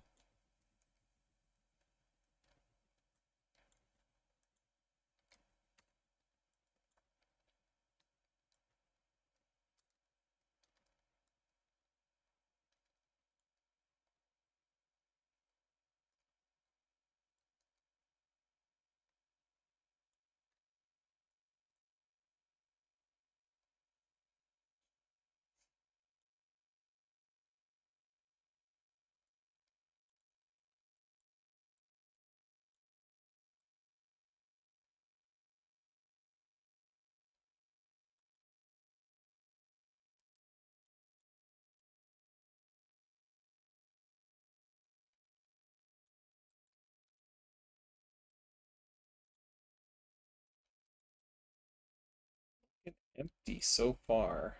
Speaker 1: Empty so far.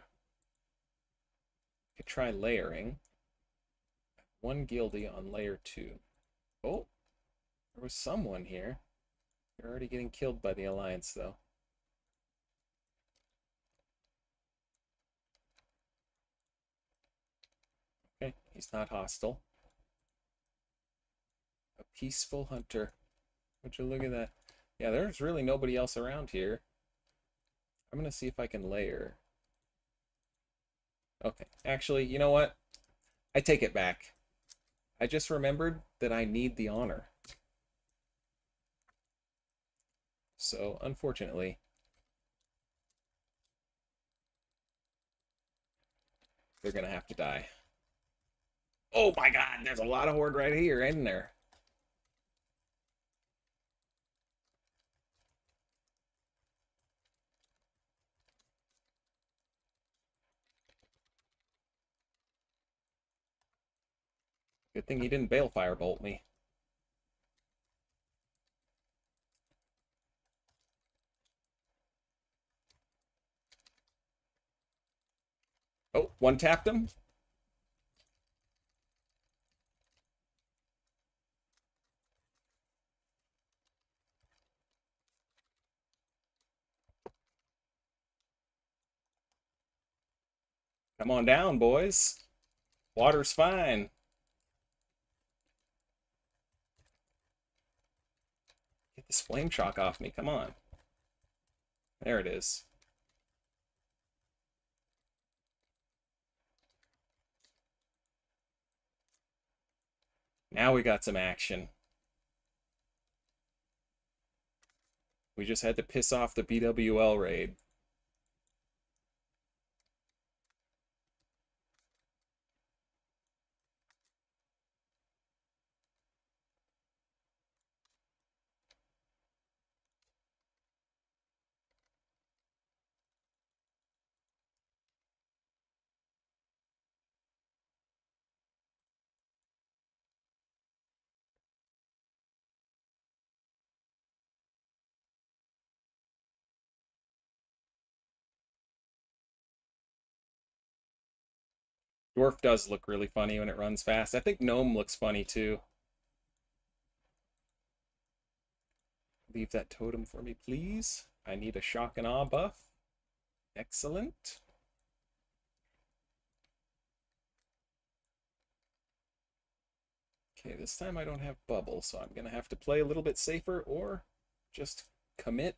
Speaker 1: Could try layering. One guildie on layer 2. Oh, there was someone here. They're already getting killed by the Alliance, though. Okay, he's not hostile. A peaceful hunter. Would you look at that? Yeah, there's really nobody else around here. I'm gonna see if I can layer. Okay, actually, you know what? I take it back. I just remembered that I need the honor. So, unfortunately, they're gonna have to die. Oh my god, there's a lot of horde right here, isn't there? Good thing he didn't balefire bolt me. Oh, one tapped him. Come on down, boys. Water's fine. Get this flame shock off me. Come on. There it is. Now we got some action. We just had to piss off the BWL raid. Dwarf does look really funny when it runs fast. I think Gnome looks funny too. Leave that totem for me, please. I need a shock and awe buff. Excellent. Okay, this time I don't have bubble, so I'm gonna have to play a little bit safer or just commit,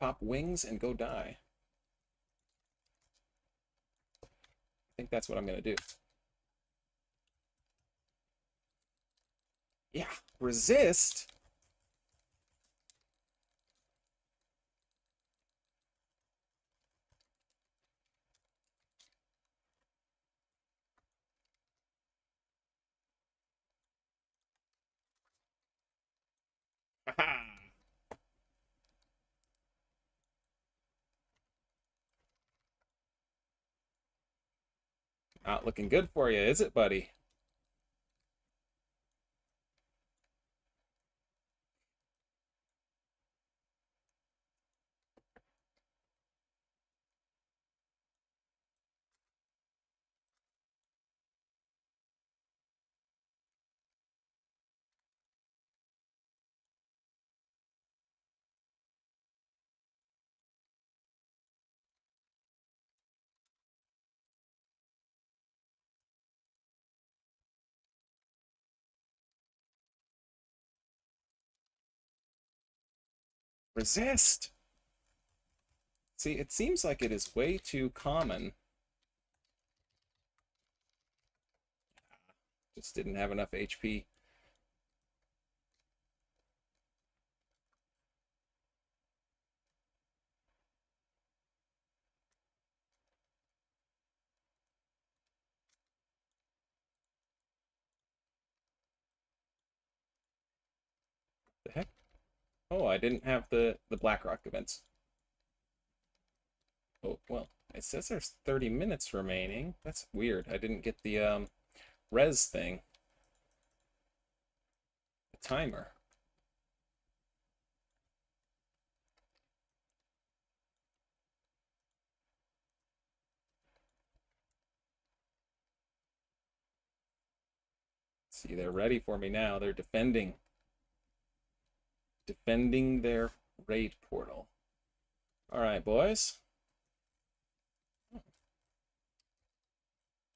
Speaker 1: pop wings, and go die. I think that's what I'm gonna do. Yeah, resist? Haha! Not looking good for you, is it, buddy? Resist! See, it seems like it is way too common. Just didn't have enough HP. The heck? Oh, I didn't have the Blackrock events. Oh, well, it says there's 30 minutes remaining. That's weird. I didn't get the res thing. The timer. See, they're ready for me now. They're defending. Defending their raid portal. All right, boys.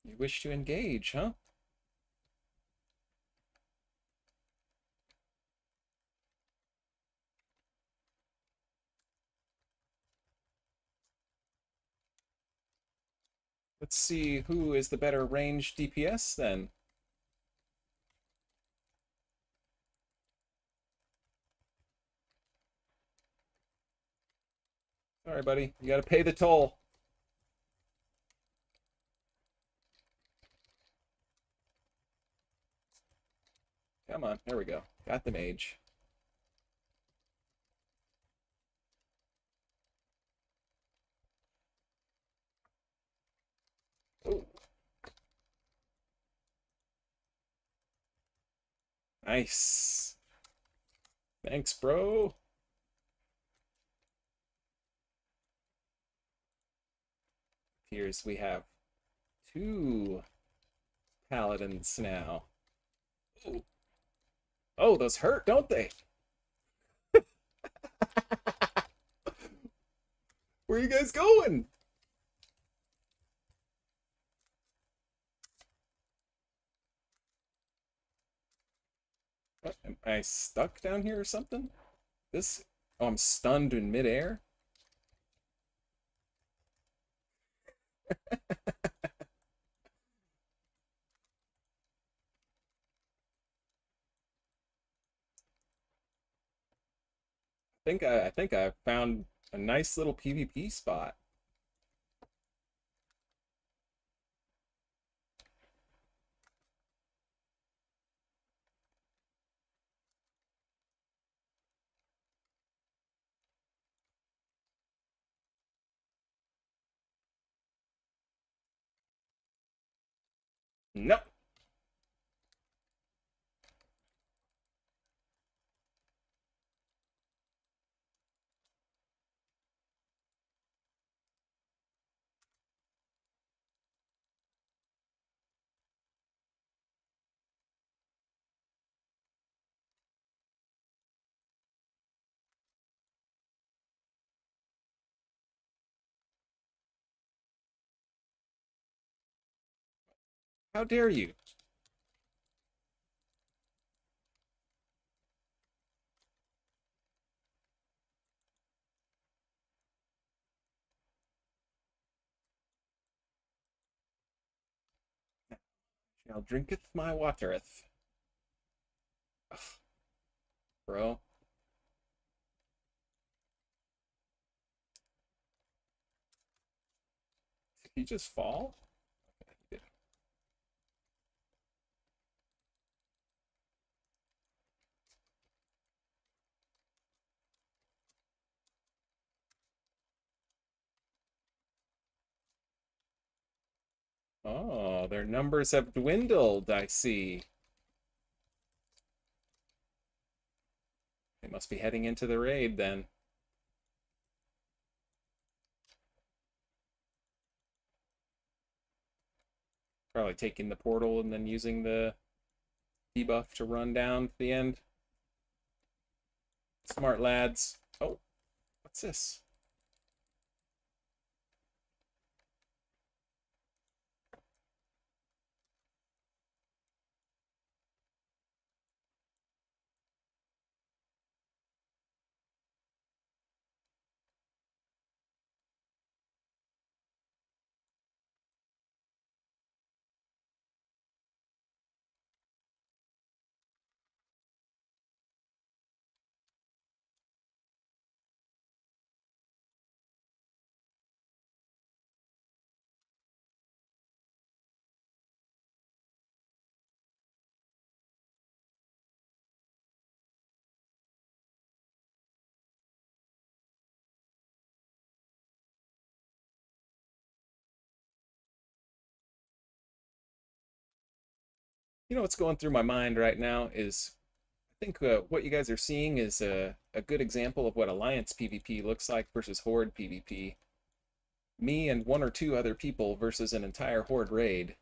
Speaker 1: You wish to engage, huh? Let's see who is the better range DPS then. Sorry, buddy. You gotta pay the toll. Come on. There we go. Got the mage. Oh, nice. Thanks, bro. Here's we have two paladins now. Ooh. Oh, those hurt, don't they? Where are you guys going? What, am I stuck down here or something? This... Oh, I'm stunned in midair? I think I found a nice little PvP spot. Nope. How dare you? Shall drinketh my watereth. Ugh, bro. Did he just fall? Okay, he did. Oh, their numbers have dwindled, I see. They must be heading into the raid then. Probably taking the portal and then using the debuff to run down to the end. Smart lads. Oh, what's this? You know what's going through my mind right now is I think what you guys are seeing is a good example of what Alliance PvP looks like versus Horde PvP. Me and one or two other people versus an entire Horde raid.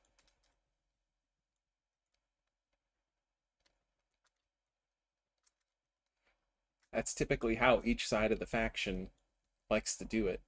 Speaker 1: That's typically how each side of the faction likes to do it.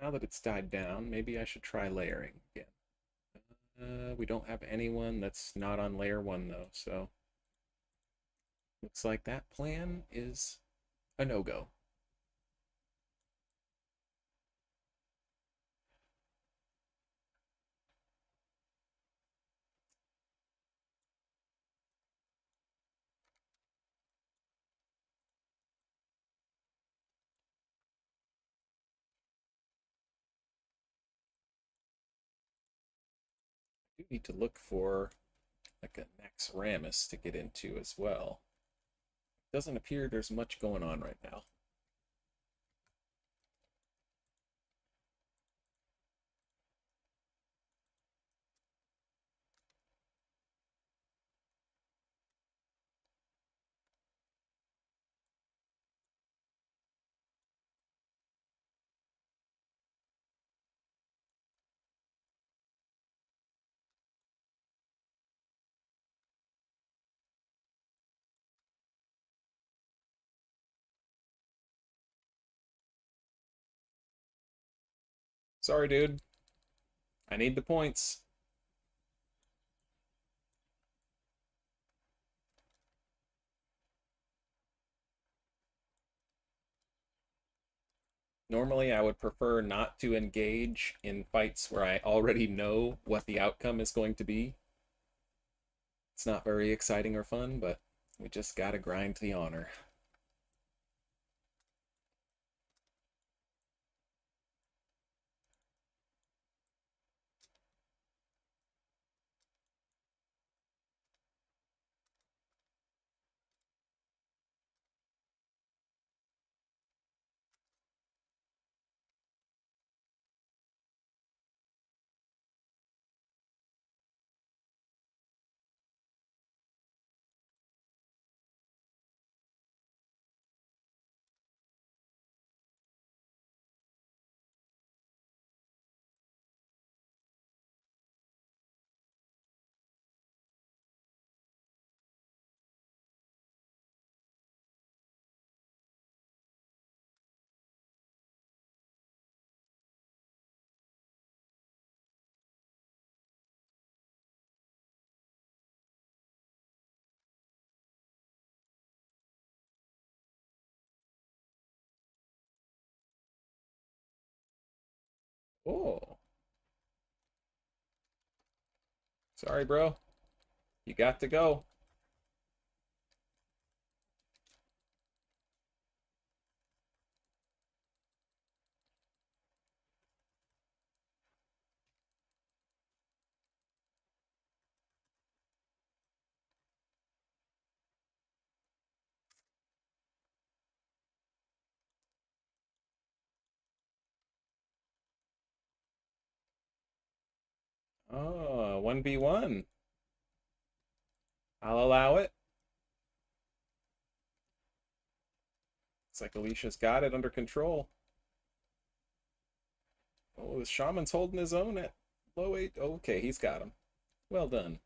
Speaker 1: Now that it's died down, maybe I should try layering again. We don't have anyone that's not on layer 1 though, so looks like that plan is a no-go. I do need to look for like a Nex Ramus to get into as well. Doesn't appear there's much going on right now. Sorry, dude. I need the points. Normally, I would prefer not to engage in fights where I already know what the outcome is going to be. It's not very exciting or fun, but we just gotta grind the honor. Oh, sorry, bro. You got to go. Oh, 1v1. I'll allow it. It's like Alicia's got it under control. Oh, the shaman's holding his own at low 8. Okay, he's got him. Well done.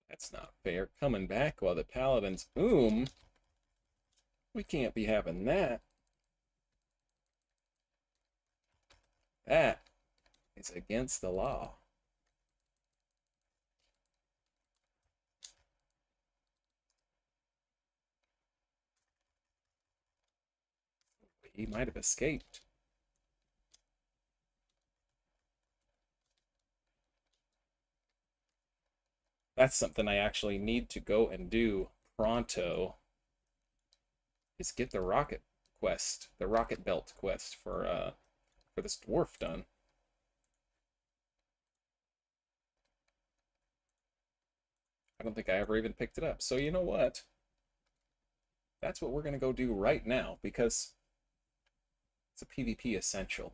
Speaker 1: That's not fair. Coming back while the paladins we can't be having that. That is against the law. He might have escaped. That's something I actually need to go and do pronto. Is get the rocket quest, the rocket belt quest for this dwarf done. I don't think I ever even picked it up. So you know what? That's what we're gonna go do right now because it's a PvP essential.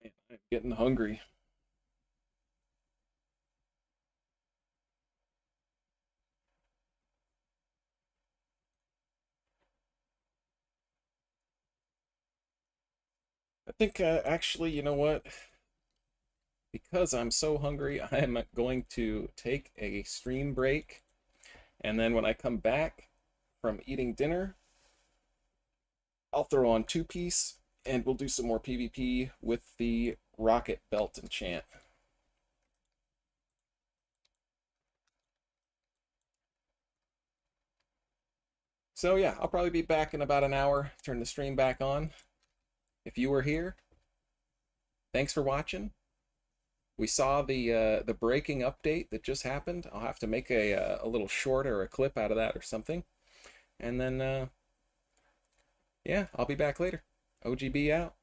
Speaker 1: Man, I'm getting hungry. I think, actually, you know what? Because I'm so hungry, I am going to take a stream break. And then when I come back from eating dinner, I'll throw on two-piece and we'll do some more PvP with the rocket belt enchant. So yeah, I'll probably be back in about an hour. Turn the stream back on. If you were here, thanks for watching. We saw the breaking update that just happened. I'll have to make a little short or a clip out of that or something. And then yeah, I'll be back later. OGB out.